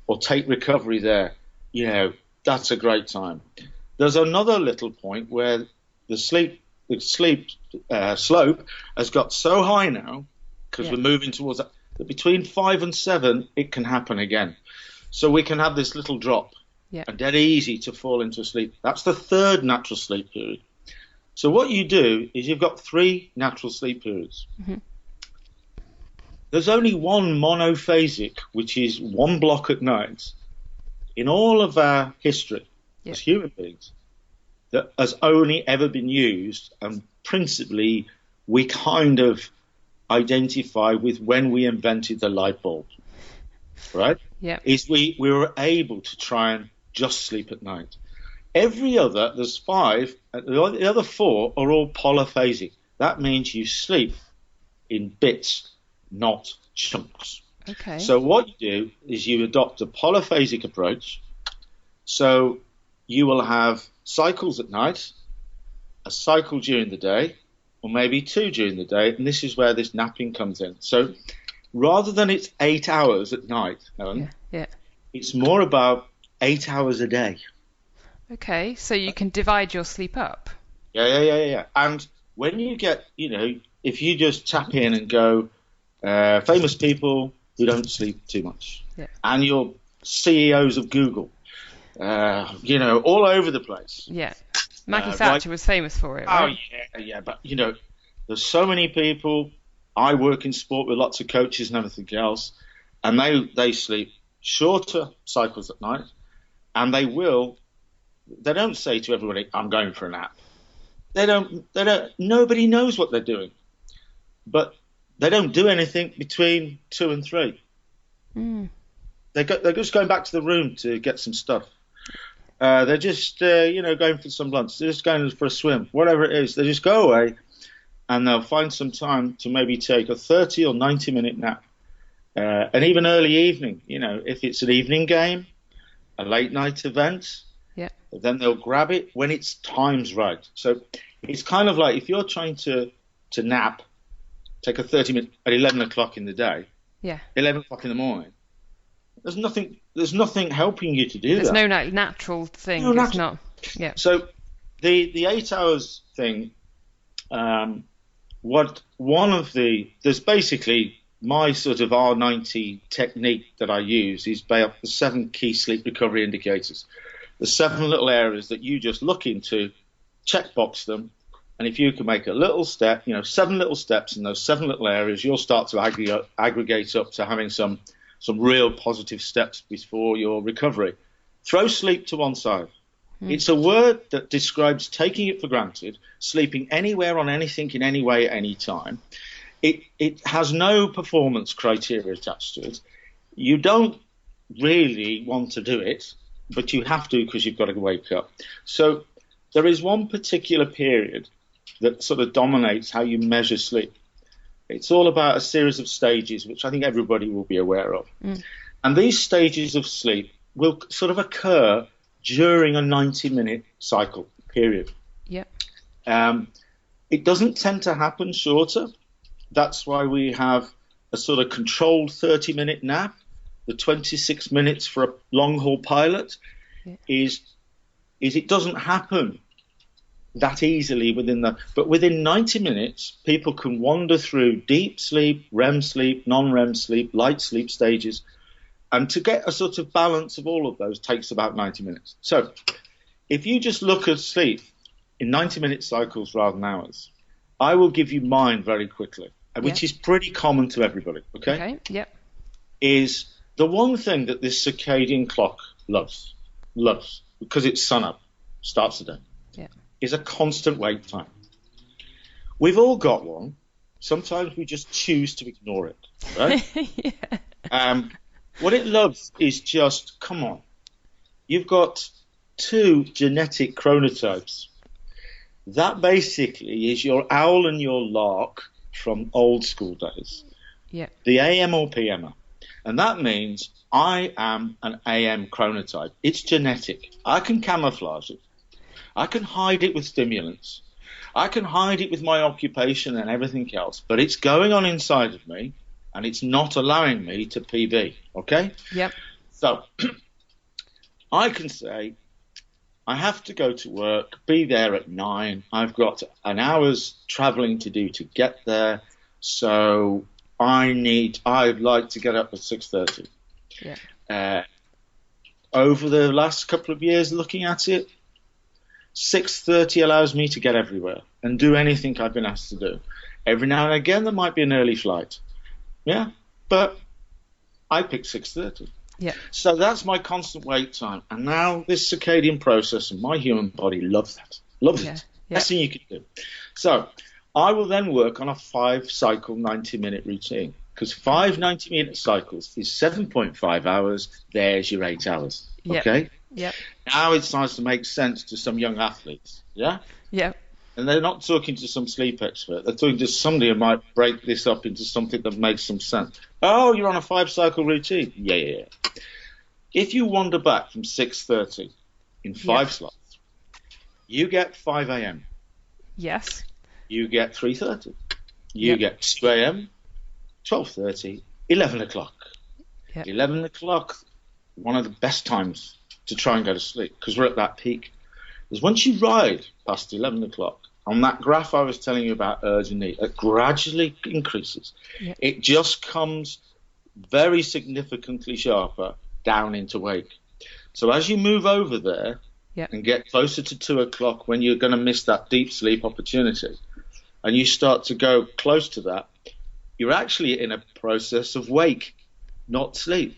or take recovery there. That's a great time. There's another little point where the sleep slope has got so high now, because we're moving towards that between 5 and 7, it can happen again. So we can have this little drop, and dead easy to fall into sleep. That's the third natural sleep period. So what you do is you've got 3 natural sleep periods. There's only one monophasic, which is 1 block at night, in all of our history as human beings, that has only ever been used, and principally we kind of identify with when we invented the light bulb, right?
Yeah.
Is we were able to try and just sleep at night. Every other, there's 5, the other 4 are all polyphasic. That means you sleep in bits, not chunks.
Okay.
So what you do is you adopt a polyphasic approach. So you will have cycles at night, a cycle during the day, or maybe 2 during the day, and this is where this napping comes in. So rather than it's 8 hours at night, Helen, it's more about 8 hours a day.
Okay, so you can divide your sleep up.
Yeah. And when you get, if you just tap in and go, famous people who don't sleep too much, and you're CEOs of Google, all over the place.
Yeah. Maggie Thatcher was famous for it, right?
Oh, yeah. But, there's so many people. I work in sport with lots of coaches and everything else, and they sleep shorter cycles at night, and they don't say to everybody, I'm going for a nap. Nobody knows what they're doing. But they don't do anything between 2 and 3. They're just going back to the room to get some stuff. They're just, going for some lunch. They're just going for a swim, whatever it is. They just go away, and they'll find some time to maybe take a 30 or 90-minute nap. And even early evening, if it's an evening game, a late night event, then they'll grab it when it's time's right. So it's kind of like if you're trying to nap, take a 30-minute at 11 o'clock in the day, 11 o'clock in the morning. There's nothing helping you to do that.
There's no natural thing.
No,
it's not. Yeah.
So the 8 hours thing, there's basically my sort of R90 technique that I use is based on the 7 key sleep recovery indicators. The 7 little areas that you just look into, checkbox them, and if you can make a little step, 7 little steps in those 7 little areas, you'll start to aggregate up to having some real positive steps before your recovery. Throw sleep to one side. It's a word that describes taking it for granted, sleeping anywhere on anything in any way at any time. It has no performance criteria attached to it. You don't really want to do it, but you have to because you've got to wake up. So there is one particular period that sort of dominates how you measure sleep. It's all about a series of stages, which I think everybody will be aware of. And these stages of sleep will sort of occur during a 90-minute cycle period.
Yep.
It doesn't tend to happen shorter. That's why we have a sort of controlled 30-minute nap. The 26 minutes for a long-haul pilot is it doesn't happen that easily but within 90 minutes, people can wander through deep sleep, REM sleep, non-REM sleep, light sleep stages. And to get a sort of balance of all of those takes about 90 minutes. So if you just look at sleep in 90-minute cycles rather than hours, I will give you mine very quickly, which is pretty common to everybody, okay?
Yep.
Is the one thing that this circadian clock loves, because it's sun up, starts the day, is a constant wake time. We've all got one. Sometimes we just choose to ignore it, right? What it loves is just, come on, you've got 2 genetic chronotypes. That basically is your owl and your lark from old school days. The AM or PMer. And that means I am an AM chronotype. It's genetic. I can camouflage it. I can hide it with stimulants. I can hide it with my occupation and everything else. But it's going on inside of me, and it's not allowing me to PB, okay?
Yep.
So I can say I have to go to work, be there at 9. I've got an hour's traveling to do to get there, so I'd like to get up at 6:30. Over the last couple of years looking at it, 6:30 allows me to get everywhere and do anything I've been asked to do. Every now and again there might be an early flight. But I picked 6:30. So that's my constant wake time. And now this circadian process and my human body loves that. Loves it. Best thing you can do. So I will then work on a 5-cycle 90-minute routine, because 5 90-minute cycles is 7.5 hours. There's your 8 hours. Okay? Now it starts to make sense to some young athletes. And they're not talking to some sleep expert. They're talking to somebody who might break this up into something that makes some sense. Oh, you're on a 5-cycle routine. Yeah. If you wander back from 6:30 in 5 slots, you get 5 a.m.
Yes.
You get 3:30. You get 2 a.m., 12:30, 11 o'clock. 11 o'clock, one of the best times to try and go to sleep, because we're at that peak. Because once you ride past 11 o'clock, on that graph I was telling you about urge and need, it gradually increases. It just comes very significantly sharper down into wake. So as you move over there and get closer to 2 o'clock, when you're going to miss that deep sleep opportunity, and you start to go close to that, you're actually in a process of wake, not sleep.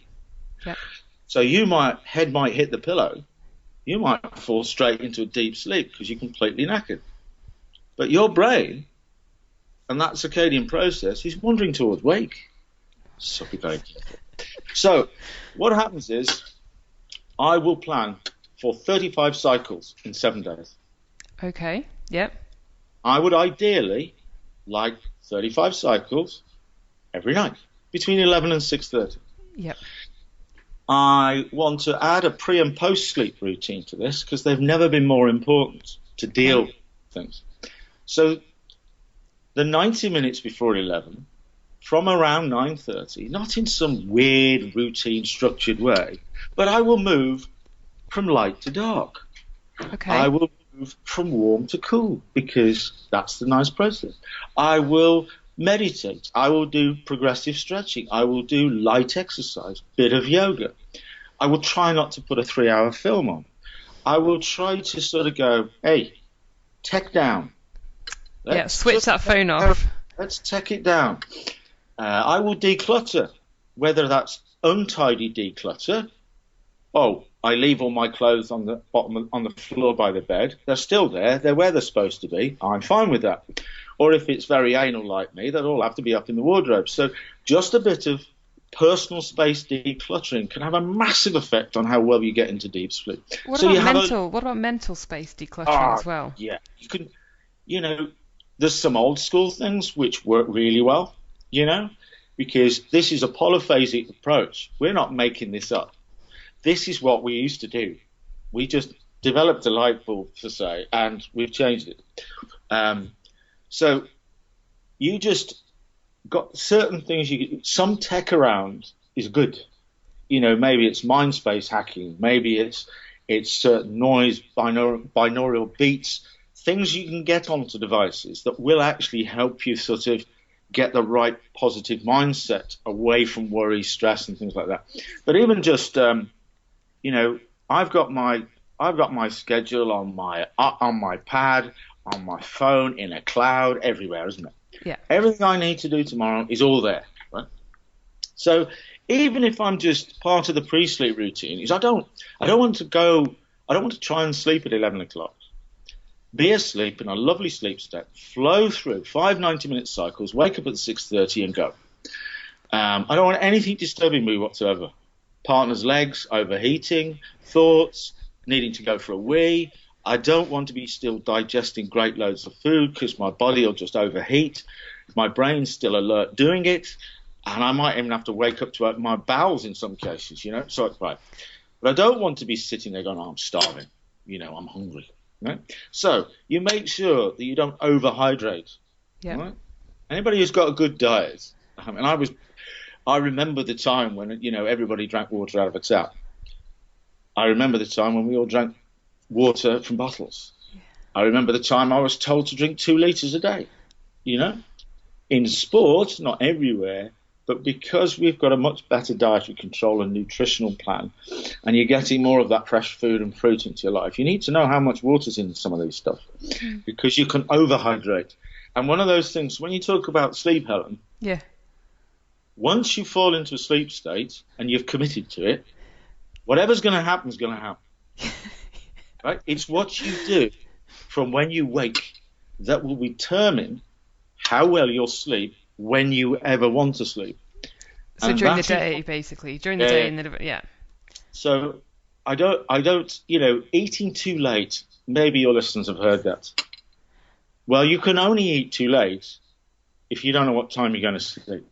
So head might hit the pillow, you might fall straight into a deep sleep because you're completely knackered. But your brain and that circadian process is wandering towards wake. So be very careful. So what happens is I will plan for 35 cycles in 7 days.
Okay.
I would ideally like 35 cycles every night between 11 and 6:30. I want to add a pre and post sleep routine to this because they've never been more important to deal with things. So the 90 minutes before 11, from around 9:30, not in some weird routine structured way, but I will move from light to dark. I will move from warm to cool because that's the nice process. I will meditate. I will do progressive stretching. I will do light exercise, bit of yoga. I will try not to put a 3-hour film on. I will try to sort of go, hey, tech down.
Switch that phone off.
Let's tech it down. I will declutter, whether that's untidy declutter. Oh, I leave all my clothes on the bottom, on the floor by the bed. They're still there. They're where they're supposed to be. I'm fine with that. Or if it's very anal like me, they'll all have to be up in the wardrobe. So just a bit of personal space decluttering can have a massive effect on how well you get into deep sleep.
What about mental space decluttering as well?
Yeah, you can. There's some old school things which work really well. Because this is a polyphasic approach. We're not making this up. This is what we used to do. We just developed a light bulb, to say, and we've changed it. So you just got certain things. Some tech around is good. Maybe it's mind space hacking. Maybe it's certain noise, binaural beats, things you can get onto devices that will actually help you sort of get the right positive mindset away from worry, stress, and things like that. But even just I've got my schedule on my pad, on my phone, in a cloud, everywhere, isn't it?
Yeah.
Everything I need to do tomorrow is all there, right? So even if I'm just part of the pre-sleep routine, I don't want to try and sleep at 11 o'clock. Be asleep in a lovely sleep state, flow through 5 90-minute cycles, wake up at 6:30 and go. I don't want anything disturbing me whatsoever. Partner's legs, overheating, thoughts, needing to go for a wee. I don't want to be still digesting great loads of food because my body will just overheat. My brain's still alert doing it, and I might even have to wake up to open my bowels in some cases, So, right. But I don't want to be sitting there going, I'm starving, I'm hungry. Right? So you make sure that you don't overhydrate.
Yeah.
Right? Anybody who's got a good diet, I remember the time when everybody drank water out of a tap. I remember the time when we all drank water from bottles. Yeah. I remember the time I was told to drink 2 liters a day. In sport, not everywhere, but because we've got a much better dietary control and nutritional plan, and you're getting more of that fresh food and fruit into your life, you need to know how much water's in some of these stuff, because you can overhydrate. And one of those things, when you talk about sleep, Helen, once you fall into a sleep state and you've committed to it, whatever's going to happen is going to happen. Right? It's what you do from when you wake that will determine how well you'll sleep when you ever want to sleep.
So during the day, basically, during the day, and
So I don't, eating too late. Maybe your listeners have heard that. Well, you can only eat too late if you don't know what time you're going to sleep.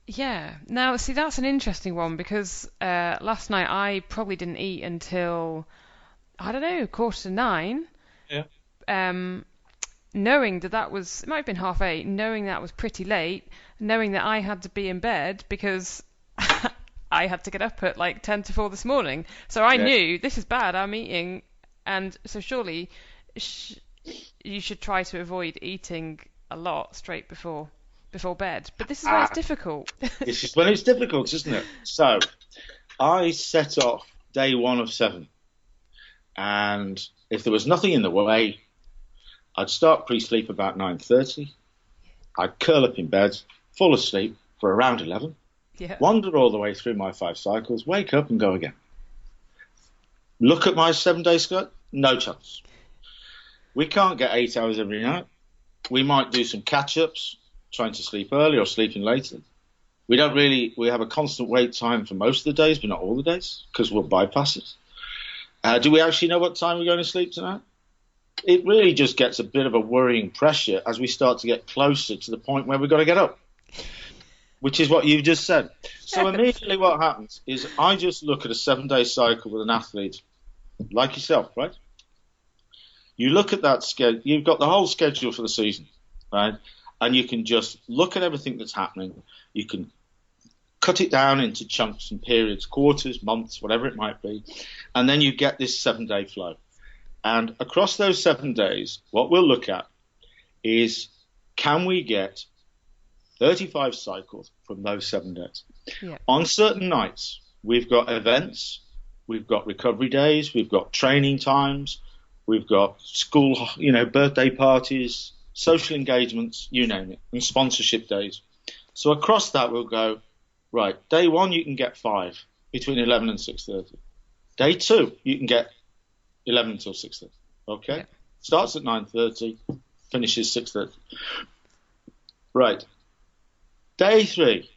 Yeah. Now, see, that's an interesting one because last night I probably didn't eat until, 9:15.
Yeah.
Knowing that was, it might have been 8:30, knowing that was pretty late, knowing that I had to be in bed because I had to get up at 10 to 4 this morning. So I knew this is bad, I'm eating. And so surely you should try to avoid eating a lot straight before bed. But this is where it's difficult.
This is when it's difficult, isn't it? So I set off day 1 of 7. And if there was nothing in the way, I'd start pre-sleep about 9:30. I'd curl up in bed, fall asleep for around 11.
Yeah.
Wander all the way through my 5 cycles, wake up and go again. Look at my 7-day schedule, no chance. We can't get 8 hours every night. We might do some catch-ups, trying to sleep early or sleeping later. We have a constant wait time for most of the days, but not all the days, because we'll bypass it. Do we actually know what time we're going to sleep tonight? It really just gets a bit of a worrying pressure as we start to get closer to the point where we've got to get up, which is what you've just said. So immediately what happens is I just look at a 7-day cycle with an athlete like yourself, right? You look at that schedule, you've got the whole schedule for the season, right? And you can just look at everything that's happening. You can cut it down into chunks and periods, quarters, months, whatever it might be. And then you get this 7-day flow. And across those 7 days, what we'll look at is, can we get 35 cycles from those 7 days.
Yeah.
On certain nights, we've got events, we've got recovery days, we've got training times, we've got school, birthday parties, social engagements, you name it, and sponsorship days. So across that, we'll go, right, day 1, you can get 5 between 11 and 6:30. Day 2, you can get 11 until 6:30. Okay?
Yeah.
Starts at 9:30, finishes 6:30. Right. Day 3.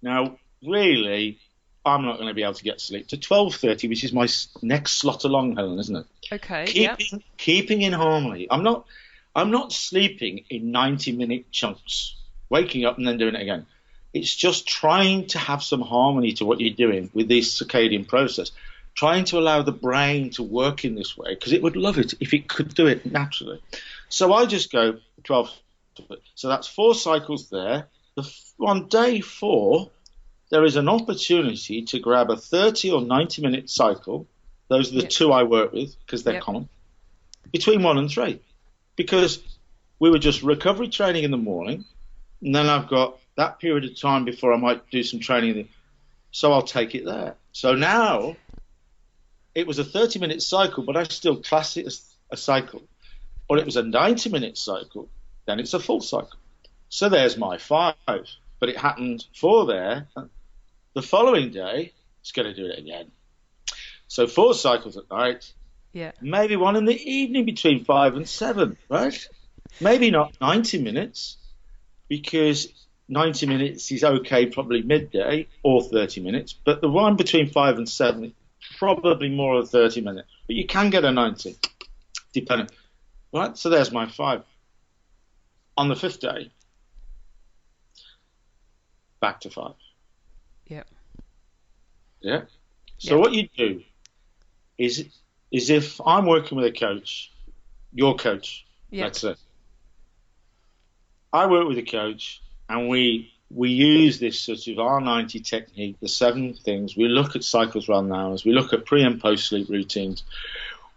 Now, really, I'm not going to be able to get sleep to 12:30, which is my next slot along, Helen, isn't it?
Okay.
Keeping in harmony. I'm not sleeping in 90-minute chunks, waking up and then doing it again. It's just trying to have some harmony to what you're doing with this circadian process, trying to allow the brain to work in this way, because it would love it if it could do it naturally. So I just go 12. So that's 4 cycles there. On day 4, there is an opportunity to grab a 30 or 90-minute cycle. Those are the 2 I work with because they're common. Between 1 and 3. Because we were just recovery training in the morning, and then I've got that period of time before I might do some training. So I'll take it there. So now it was a 30-minute cycle, but I still class it as a cycle. Or it was a 90-minute cycle, then it's a full cycle. So there's my 5. But it happened 4 there. The following day, it's going to do it again. So 4 cycles at night.
Yeah.
Maybe 1 in the evening between 5 and 7, right? Maybe not 90 minutes, because 90 minutes is okay, probably midday, or 30 minutes. But the one between 5 and 7, probably more than 30 minutes. But you can get a 90, depending. Right? So there's my 5. On the 5th day, back to 5.
Yep.
Yeah. So what you do is if I'm working with a coach, your coach, that's it. I work with a coach, and we use this sort of R90 technique, the 7 things. We look at cycles run hours. We look at pre and post sleep routines.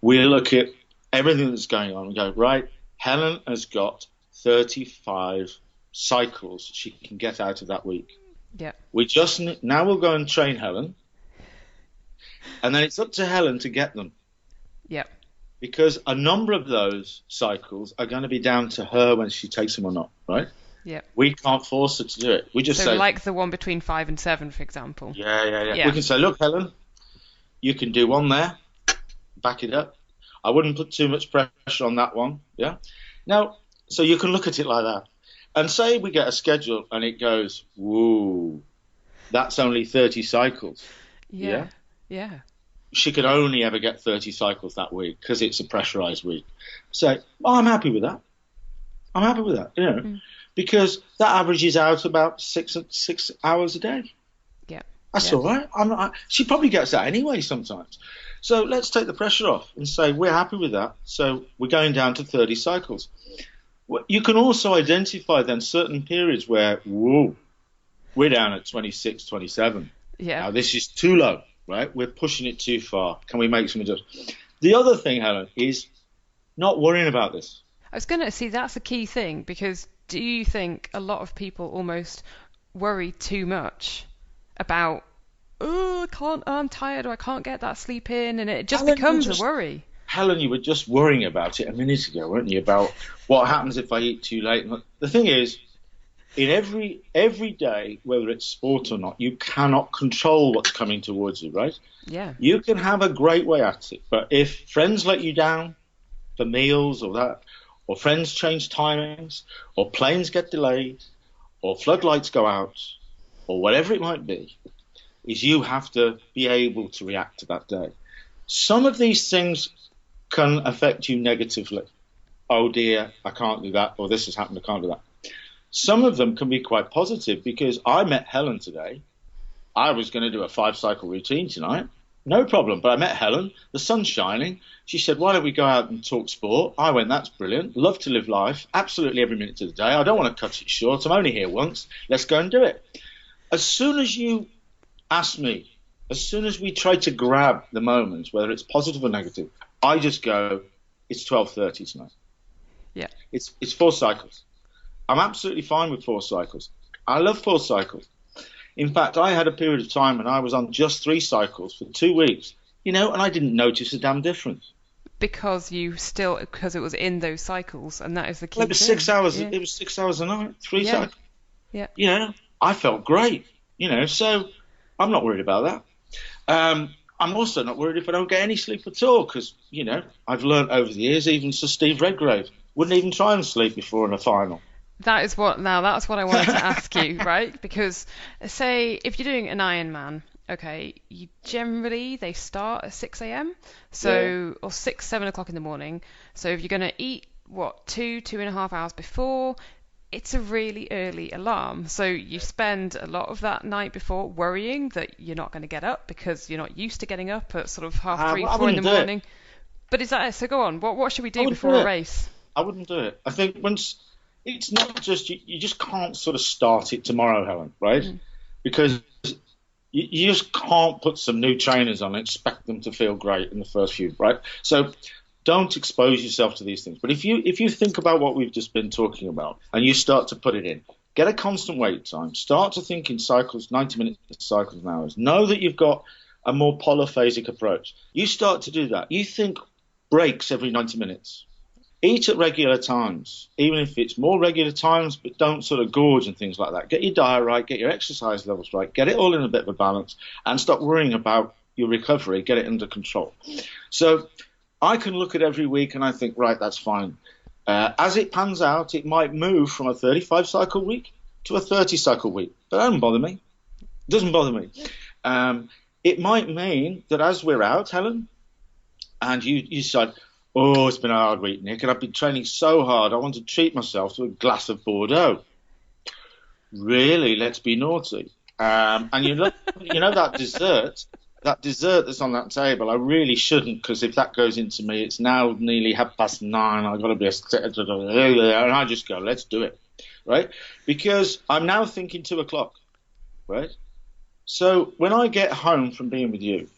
We look at everything that's going on and go, right, Helen has got 35 cycles she can get out of that week.
Yeah.
Now we'll go and train Helen, and then it's up to Helen to get them.
Yep.
Because a number of those cycles are going to be down to her when she takes them or not, right?
Yeah.
We can't force her to do it. We just say,
like the one between 5 and 7, for example.
Yeah. We can say, look, Helen, you can do 1 there, back it up. I wouldn't put too much pressure on that one, yeah? Now, so you can look at it like that. And say we get a schedule and it goes, whoa, that's only 30 cycles.
Yeah.
She could only ever get 30 cycles that week because it's a pressurized week. So I'm happy with that. Because that averages out about 6 hours a day.
Yeah.
That's all right. She probably gets that anyway sometimes. So let's take the pressure off and say we're happy with that. So we're going down to 30 cycles. You can also identify then certain periods where, whoa, we're down at 26, 27.
Yeah.
Now this is too low, right? We're pushing it too far. Can we make some adjustments? The other thing, Helen, is not worrying about this.
I was going to see that's a key thing, because do you think a lot of people almost worry too much about, I'm tired, or I can't get that sleep in, and it just becomes a worry.
Helen, you were just worrying about it a minute ago, weren't you? About what happens if I eat too late. The thing is, in every day, whether it's sport or not, you cannot control what's coming towards you, right?
Yeah.
You can have a great way at it, but if friends let you down for meals or that, or friends change timings, or planes get delayed, or floodlights go out, or whatever it might be, is you have to be able to react to that day. Some of these things can affect you negatively. Oh dear, I can't do that, or this has happened, I can't do that. Some of them can be quite positive, because I met Helen today. I was going to do a 5-cycle routine tonight. No problem, but I met Helen. The sun's shining. She said, why don't we go out and talk sport? I went, that's brilliant. Love to live life, absolutely every minute of the day. I don't want to cut it short. I'm only here once. Let's go and do it. As soon as you ask me, as soon as we try to grab the moments, whether it's positive or negative, I just go, it's 12:30 tonight.
Yeah.
It's 4 cycles. I'm absolutely fine with 4 cycles. I love 4 cycles. In fact, I had a period of time when I was on just 3 cycles for 2 weeks, and I didn't notice a damn difference.
Because it was in those cycles, and that is the key
Well, it was
thing.
6 hours.
Yeah.
It was 6 hours a night, 3
Yeah.
cycles.
Yeah.
I felt great. So I'm not worried about that. I'm also not worried if I don't get any sleep at all, because I've learned over the years, even Sir Steve Redgrave wouldn't even try and sleep before in a final.
That's what I wanted to ask you, right? Because say if you're doing an Ironman, okay, they start at 6 a.m. Or 7 o'clock in the morning. So if you're going to eat 2.5 hours before, it's a really early alarm. So you spend a lot of that night before worrying that you're not going to get up because you're not used to getting up at sort of 3:30, 4 in the morning. But is that so? Go on. What should we do before a race?
I wouldn't do it. I think once it's not just you just can't sort of start it tomorrow, Helen, right? Because you just can't put some new trainers on and expect them to feel great in the first few, right? So don't expose yourself to these things. But if you think about what we've just been talking about and you start to put it in, get a constant wait time, start to think in cycles, 90-minute cycles and hours. Know that you've got a more polyphasic approach. You start to do that. You think breaks every 90 minutes. Eat at regular times, even if it's more regular times, but don't sort of gorge and things like that. Get your diet right, get your exercise levels right, get it all in a bit of a balance, and stop worrying about your recovery, get it under control. So I can look at every week and I think, right, that's fine. As it pans out, it might move from a 35-cycle week to a 30-cycle week, but that doesn't bother me. It doesn't bother me. It might mean that as we're out, Helen, and you decide, oh, it's been a hard week, Nick, and I've been training so hard, I want to treat myself to a glass of Bordeaux. Really, let's be naughty. And you know that dessert that's on that table, I really shouldn't, because if that goes into me, it's now nearly 9:30, I've got to be and I just go, let's do it, right? Because I'm now thinking 2 o'clock, right? So when I get home from being with you,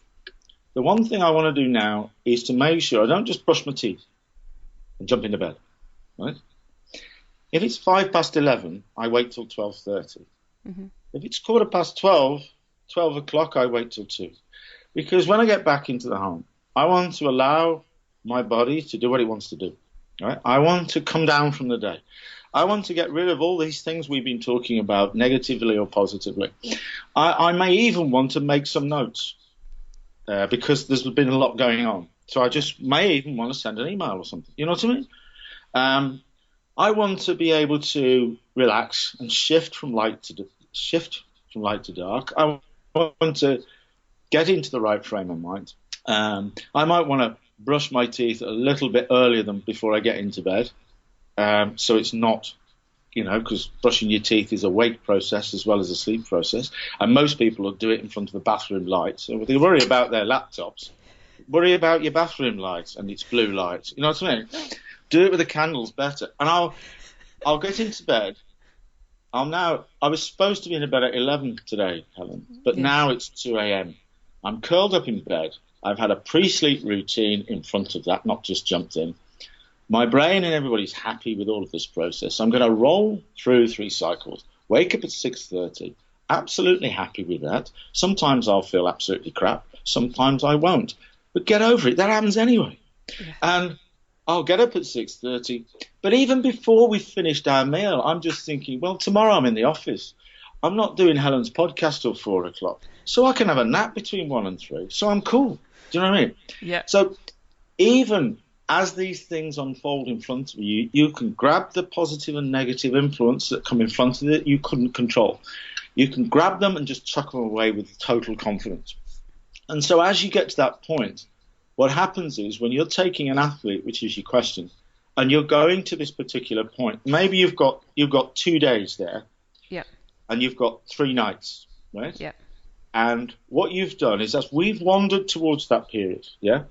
the one thing I want to do now is to make sure I don't just brush my teeth and jump into bed, right? If it's 11:05, I wait till 12:30. If it's 12:15, 12 o'clock, I wait till 2. Because when I get back into the home, I want to allow my body to do what it wants to do, right? I want to come down from the day. I want to get rid of all these things we've been talking about, negatively or positively. I may even want to make some notes. Because there's been a lot going on. So I just may even want to send an email or something. You know what I mean? I want to be able to relax and shift from light to dark. I want to get into the right frame of mind. I might want to brush my teeth a little bit earlier than before I get into bed. So it's not, because brushing your teeth is a wake process as well as a sleep process. And most people will do it in front of the bathroom light. So they worry about their laptops. Worry about your bathroom lights and its blue lights. You know what I mean? Do it with the candles better. And I'll get into bed. I was supposed to be in bed at 11 today, Helen, but now it's 2 a.m. I'm curled up in bed. I've had a pre-sleep routine in front of that, not just jumped in. My brain and everybody's happy with all of this process. I'm going to roll through 3 cycles, wake up at 6:30, absolutely happy with that. Sometimes I'll feel absolutely crap. Sometimes I won't. But get over it. That happens anyway. Yeah. And I'll get up at 6:30. But even before we've finished our meal, I'm just thinking, well, tomorrow I'm in the office. I'm not doing Helen's podcast till 4 o'clock. So I can have a nap between 1 and 3. So I'm cool. Do you know what I mean?
Yeah.
So even as these things unfold in front of you, you can grab the positive and negative influence that come in front of it you couldn't control. You can grab them and just chuck them away with total confidence. And so as you get to that point, what happens is when you're taking an athlete, which is your question, and you're going to this particular point, maybe you've got 2 days there,
yeah,
and you've got 3 nights, right?
Yeah.
And what you've done is that we've wandered towards that period, yeah?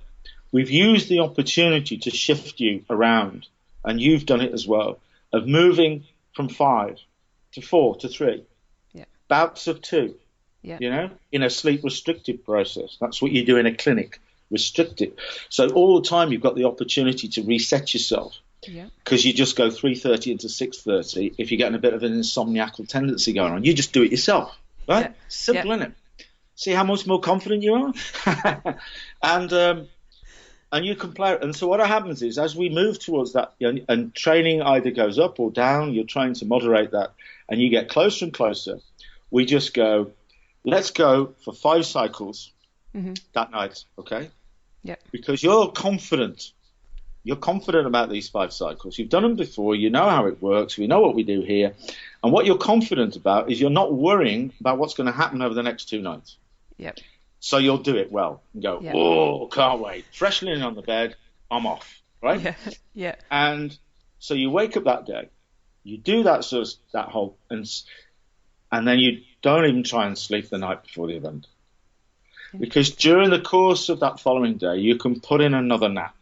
We've used the opportunity to shift you around, and you've done it as well, of moving from 5 to 4 to 3.
Yeah.
Bouts of 2,
yeah,
in a sleep-restricted process. That's what you do in a clinic, restrict it. So all the time you've got the opportunity to reset yourself.
Yeah.
because you just go 3:30 into 6:30 if you're getting a bit of an insomniacal tendency going on. You just do it yourself, right?
Yeah.
Simple,
Yeah.
isn't it? See how much more confident you are? And you can play. And so what happens is, as we move towards that, and training either goes up or down, you're trying to moderate that, and you get closer and closer, we just go, let's go for 5 cycles that night, okay?
Yeah.
Because you're confident. You're confident about these 5 cycles. You've done them before. You know how it works. We know what we do here. And what you're confident about is you're not worrying about what's going to happen over the next 2 nights.
Yep.
So you'll do it well and go, oh, can't wait. Fresh linen on the bed, I'm off, right?
Yeah. Yeah.
And so you wake up that day, you do that sort of that whole, and then you don't even try and sleep the night before the event, because during the course of that following day, you can put in another nap.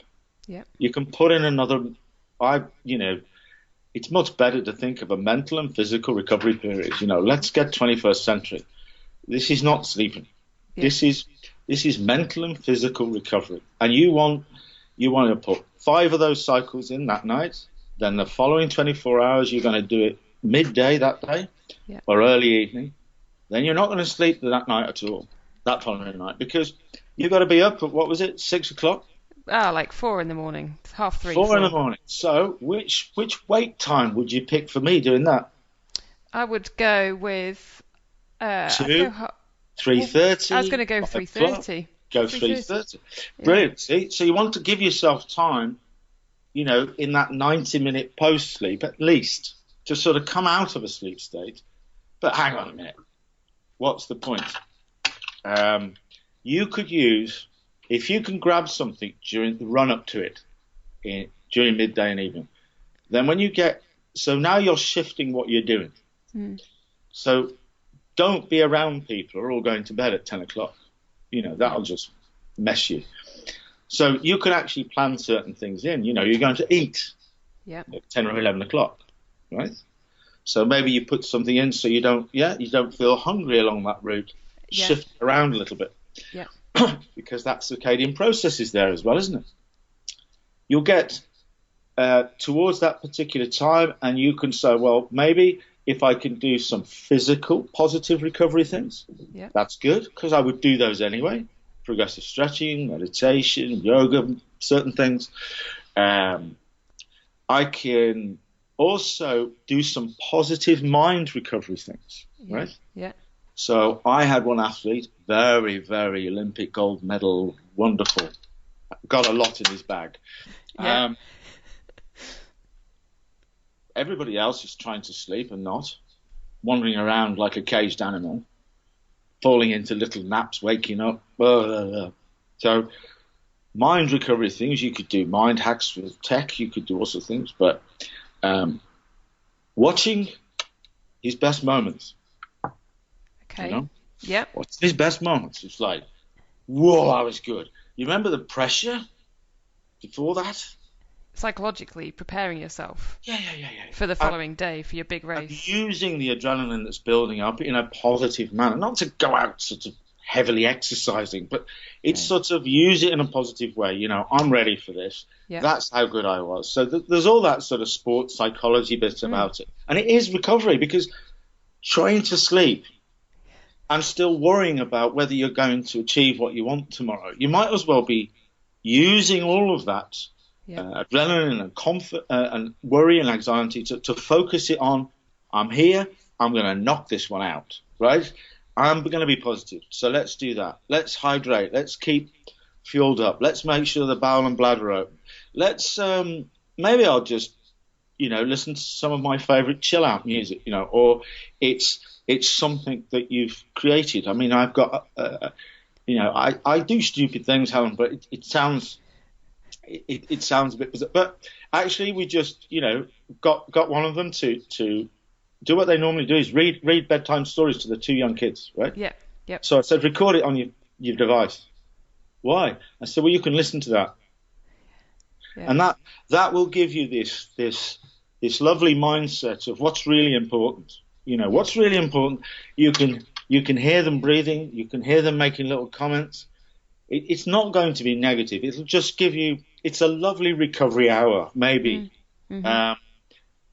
Yeah.
You can put in another. It's much better to think of a mental and physical recovery period. Let's get 21st century. This is not sleeping. Yeah. This is mental and physical recovery, and you want to put 5 of those cycles in that night. Then the following 24 hours, you're going to do it midday that day or early evening. Then you're not going to sleep that night at all, that following night, because you've got to be up at, what was it, 6 o'clock?
Like 4 in the morning, 3:30.
4 in the morning. So which wake time would you pick for me doing that?
I would go with
2, 3:30.
I was going to go 3:30.
Go 3:30. Brilliant. Yeah. See, so you want to give yourself time, in that 90-minute post-sleep at least, to sort of come out of a sleep state. But hang on a minute. What's the point? You could use, if you can grab something during the run-up to it, during midday and evening, then when you get, so now you're shifting what you're doing. So don't be around people who are all going to bed at 10 o'clock. That'll just mess you. So you can actually plan certain things in. You're going to eat at 10 or 11 o'clock, right? So maybe you put something in so you don't feel hungry along that route. Shift around a little bit.
Yeah.
Because that circadian process is there as well, isn't it? You'll get towards that particular time, and you can say, well, maybe if I can do some physical positive recovery things, that's good, because I would do those anyway. Progressive stretching, meditation, yoga, certain things. I can also do some positive mind recovery things, right?
Yeah.
So I had one athlete, very, very Olympic gold medal, wonderful, got a lot in his bag.
Yeah.
Everybody else is trying to sleep and not, wandering around like a caged animal, falling into little naps, waking up. So mind recovery things, you could do mind hacks with tech, you could do also things, but watching his best moments.
Okay. Yeah.
What's his best moments? It's like, whoa, that was good. You remember the pressure before that?
Psychologically preparing yourself.
Yeah.
For the following day, for your big race.
Using the adrenaline that's building up in a positive manner, not to go out sort of heavily exercising, but it's sort of use it in a positive way. I'm ready for this. Yeah. That's how good I was. So there's all that sort of sports psychology bit about it. And it is recovery, because trying to sleep and still worrying about whether you're going to achieve what you want tomorrow, you might as well be using all of that adrenaline and and worry and anxiety to focus it on, I'm here, I'm going to knock this one out, right? I'm going to be positive. So let's do that. Let's hydrate. Let's keep fueled up. Let's make sure the bowel and bladder are open. Let's, maybe I'll just, listen to some of my favorite chill out music, or it's something that you've created. I mean, I've got, I do stupid things, Helen, but it sounds a bit bizarre. But actually, we just, got one of them to do what they normally do, is read bedtime stories to the 2 young kids, right?
Yeah. Yep.
So I said, record it on your device. Why? I said, well, you can listen to that. Yeah. And that will give you this lovely mindset of what's really important. What's really important. You can hear them breathing. You can hear them making little comments. It's not going to be negative. It'll just give you. It's a lovely recovery hour, maybe um,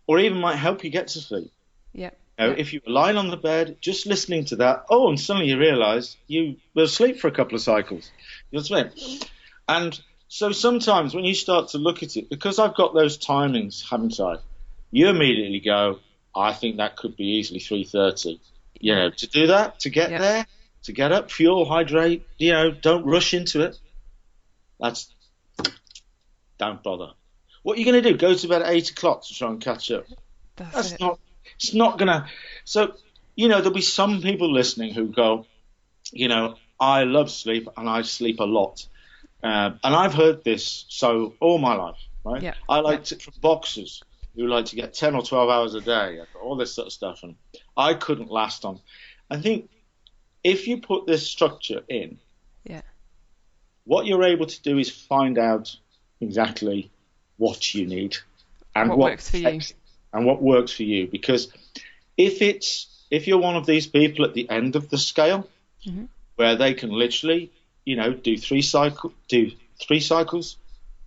or even might help you get to sleep.
Yeah.
If you were lying on the bed, just listening to that, and suddenly you realise you were asleep for a couple of cycles. You know what I mean? And so sometimes when you start to look at it, because I've got those timings, haven't I? You immediately go, I think that could be easily 3:30. To do that, to get there, to get up, fuel, hydrate, don't rush into it. Don't bother. What are you going to do? Go to bed at 8 o'clock to try and catch up? It's not going to. So, there'll be some people listening who go, I love sleep and I sleep a lot. And I've heard this all my life, right?
Yeah.
I like it from boxers who like to get 10 or 12 hours a day, all this sort of stuff. And I couldn't last on. I think if you put this structure in, what you're able to do is find out exactly what you need and
what works for you.
And what works for you. Because if you're one of these people at the end of the scale, where they can literally, do 2 cycles,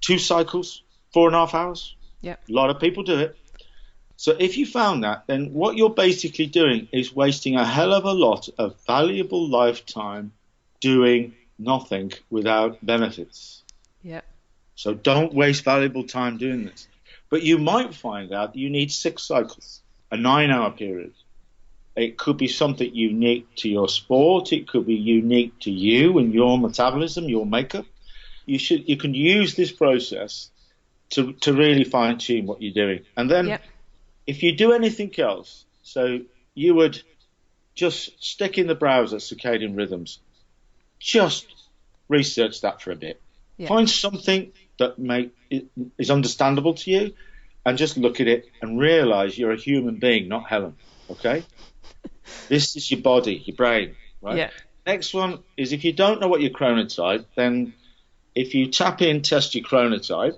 4.5 hours.
Yeah.
A lot of people do it. So if you found that, then what you're basically doing is wasting a hell of a lot of valuable lifetime doing nothing without benefits.
Yeah.
So don't waste valuable time doing this. But you might find out that you need 6 cycles, a 9-hour period. It could be something unique to your sport. It could be unique to you and your metabolism, your makeup. You can use this process to really fine tune what you're doing. And then if you do anything else, so you would just stick in the browser circadian rhythms, just research that for a bit. Yeah. Find something that is understandable to you and just look at it and realize you're a human being, not Helen. Okay? This is your body, your brain, right?
Yeah.
Next one is if you don't know what your chronotype, then if you tap in, test your chronotype,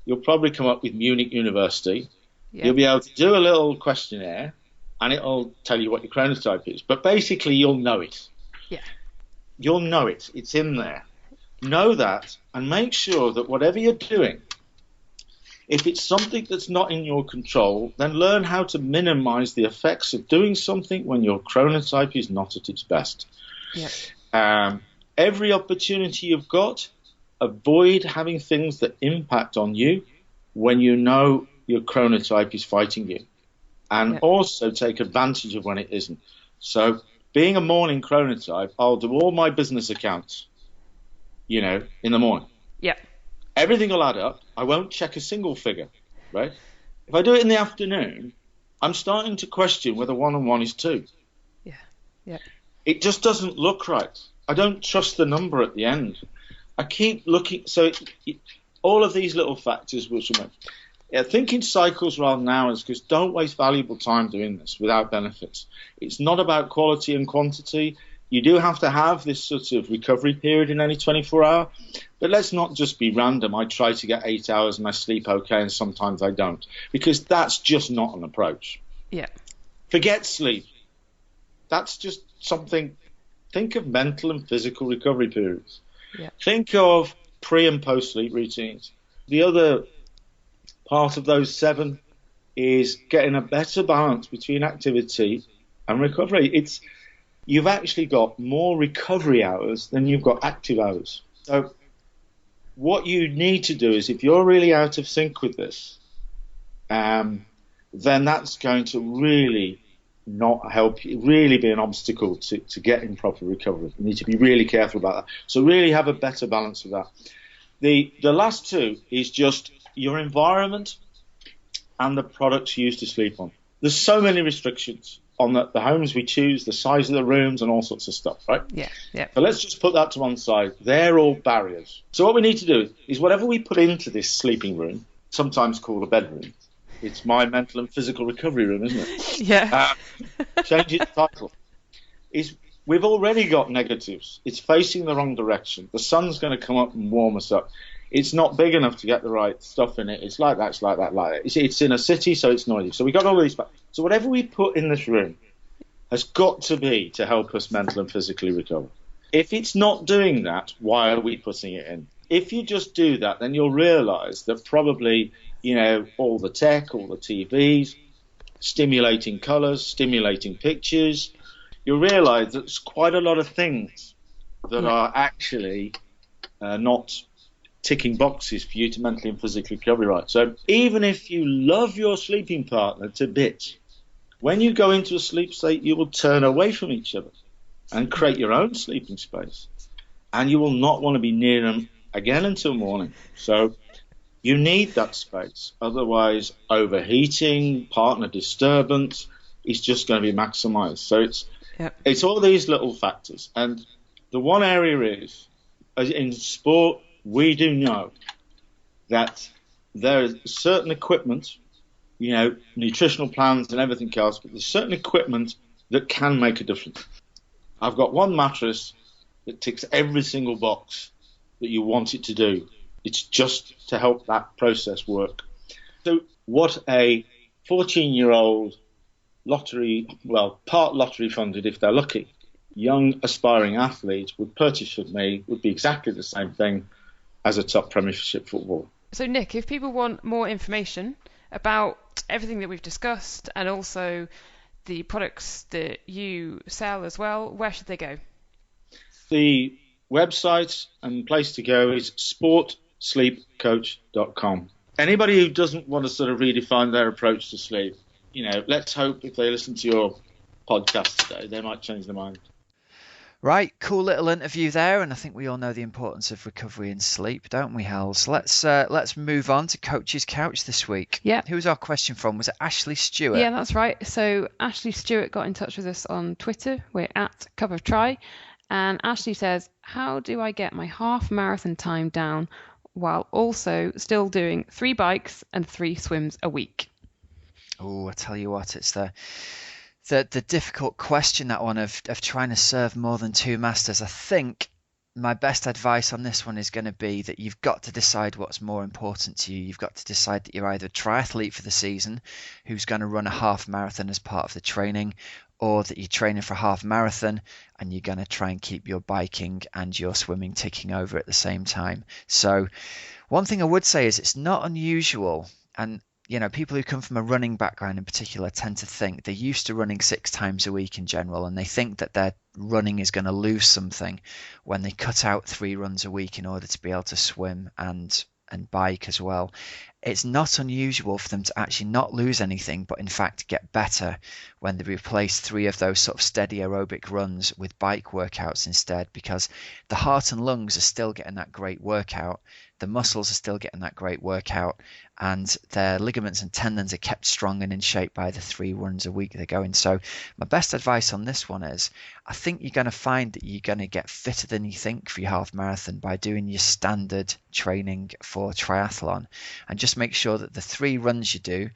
you'll probably come up with Munich University. Yeah. You'll be able to do a little questionnaire and it'll tell you what your chronotype is. But basically, you'll know it.
Yeah.
You'll know it. It's in there. Know that and make sure that whatever you're doing, if it's something that's not in your control, then learn how to minimize the effects of doing something when your chronotype is not at its best.
Yeah.
Every opportunity you've got, avoid having things that impact on you when you know your chronotype is fighting you. And also take advantage of when it isn't. So being a morning chronotype, I'll do all my business accounts, in the morning.
Yeah.
Everything will add up. I won't check a single figure, right? If I do it in the afternoon, I'm starting to question whether 1 and 1 is 2.
Yeah. Yeah.
It just doesn't look right. I don't trust the number at the end. I keep looking. So all of these little factors will make. Think in cycles rather than hours, because don't waste valuable time doing this without benefits. It's not about quality and quantity. You do have to have this sort of recovery period in any 24-hour, but let's not just be random. I try to get 8 hours and I sleep okay, and sometimes I don't, because that's just not an approach.
Yeah.
Forget sleep. That's just something. Think of mental and physical recovery periods.
Yeah.
Think of pre and post sleep routines. The other part of those 7 is getting a better balance between activity and recovery. You've actually got more recovery hours than you've got active hours. So what you need to do is, if you're really out of sync with this, then that's going to really not help you, really be an obstacle to getting proper recovery. You need to be really careful about that. So really have a better balance of that. The last 2 is just your environment and the products you use to sleep on. There's so many restrictions on the homes we choose, the size of the rooms and all sorts of stuff, right?
Yeah, yeah.
So let's just put that to one side. They're all barriers. So what we need to do is whatever we put into this sleeping room, sometimes called a bedroom, it's my mental and physical recovery room, isn't it?
Yeah.
Change its title. We've already got negatives. It's facing the wrong direction. The sun's going to come up and warm us up. It's not big enough to get the right stuff in it. It's like that, it's like that, like that. It's in a city, so it's noisy. So we got all these. So whatever we put in this room has got to be to help us mentally and physically recover. If it's not doing that, why are we putting it in? If you just do that, then you'll realize that probably all the tech, all the TVs, stimulating colours, stimulating pictures, you'll realise that there's quite a lot of things that are actually not ticking boxes for you to mentally and physically recover right. So even if you love your sleeping partner to bits, when you go into a sleep state, you will turn away from each other and create your own sleeping space. And you will not want to be near them again until morning. So you need that space. Otherwise, overheating, partner disturbance is just going to be maximised. So it's all these little factors. And the one area is, in sport, we do know that there is certain equipment, nutritional plans and everything else, but there's certain equipment that can make a difference. I've got one mattress that ticks every single box that you want it to do. It's just to help that process work. So what a 14-year-old part lottery funded, if they're lucky, young aspiring athlete would purchase with me would be exactly the same thing as a top Premiership footballer.
So Nick, if people want more information about everything that we've discussed and also the products that you sell as well, where should they go? The
website and place to go is sportsleepcoach.com. Anybody who doesn't want to sort of redefine their approach to sleep, let's hope if they listen to your podcast today, they might change their mind.
Right, cool little interview there, and I think we all know the importance of recovery and sleep, don't we, Hals? Let's move on to Coach's Couch this week.
Yeah.
Who was our question from? Was it Ashley Stewart?
Yeah, that's right. So Ashley Stewart got in touch with us on Twitter. We're at Cup of Tri. And Ashley says, how do I get my half marathon time down while also still doing 3 bikes and 3 swims a week?
Oh, I tell you what, it's the difficult question, that one of trying to serve more than 2 masters. I think my best advice on this one is going to be that you've got to decide what's more important to you. You've got to decide that you're either a triathlete for the season who's going to run a half marathon as part of the training, or that you're training for a half marathon and you're going to try and keep your biking and your swimming ticking over at the same time. So one thing I would say is it's not unusual, and people who come from a running background in particular tend to think they're used to running 6 times a week in general, and they think that their running is going to lose something when they cut out 3 runs a week in order to be able to swim and bike as well. It's not unusual for them to actually not lose anything, but in fact get better when they replace 3 of those sort of steady aerobic runs with bike workouts instead, because the heart and lungs are still getting that great workout, the muscles are still getting that great workout, and their ligaments and tendons are kept strong and in shape by the 3 runs a week they're going. So my best advice on this one is, I think you're going to find that you're going to get fitter than you think for your half marathon by doing your standard training for triathlon, and just make sure that the 3 runs you do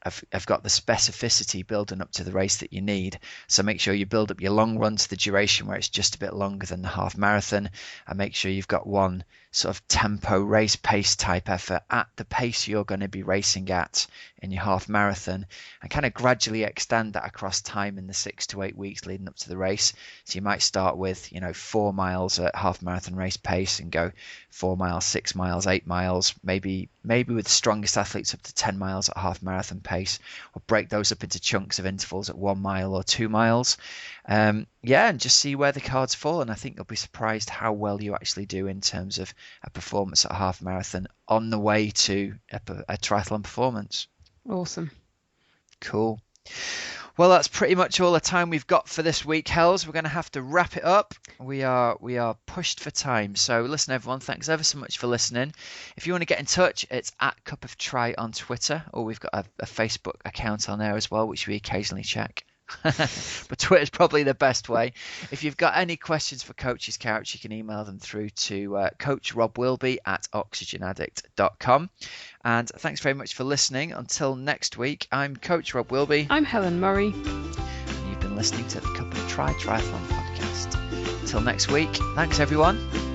have got the specificity building up to the race that you need. So make sure you build up your long run to the duration where it's just a bit longer than the half marathon, and make sure you've got one sort of tempo race pace type effort at the pace you're going to be racing at in your half marathon, and kind of gradually extend that across time in the 6 to 8 weeks leading up to the race. So you might start with 4 miles at half marathon race pace and go 4 miles, 6 miles, 8 miles, maybe with the strongest athletes up to 10 miles at half marathon pace, or break those up into chunks of intervals at 1 mile or 2 miles. And just see where the cards fall, and I think you'll be surprised how well you actually do in terms of a performance at a half marathon on the way to a triathlon performance.
Awesome.
Cool. Well, that's pretty much all the time we've got for this week, Hells. We're going to have to wrap it up. We are pushed for time. So listen, everyone, thanks ever so much for listening. If you want to get in touch, it's at Cup of Tri on Twitter, or we've got a Facebook account on there as well, which we occasionally check. But Twitter's probably the best way. If you've got any questions for Coach's Couch, you can email them through to Coach Rob Wilby at oxygenaddict.com. And thanks very much for listening. Until next week, I'm Coach Rob Wilby.
I'm Helen Murray.
And you've been listening to the Cup of Tri Triathlon podcast. Until next week, thanks everyone.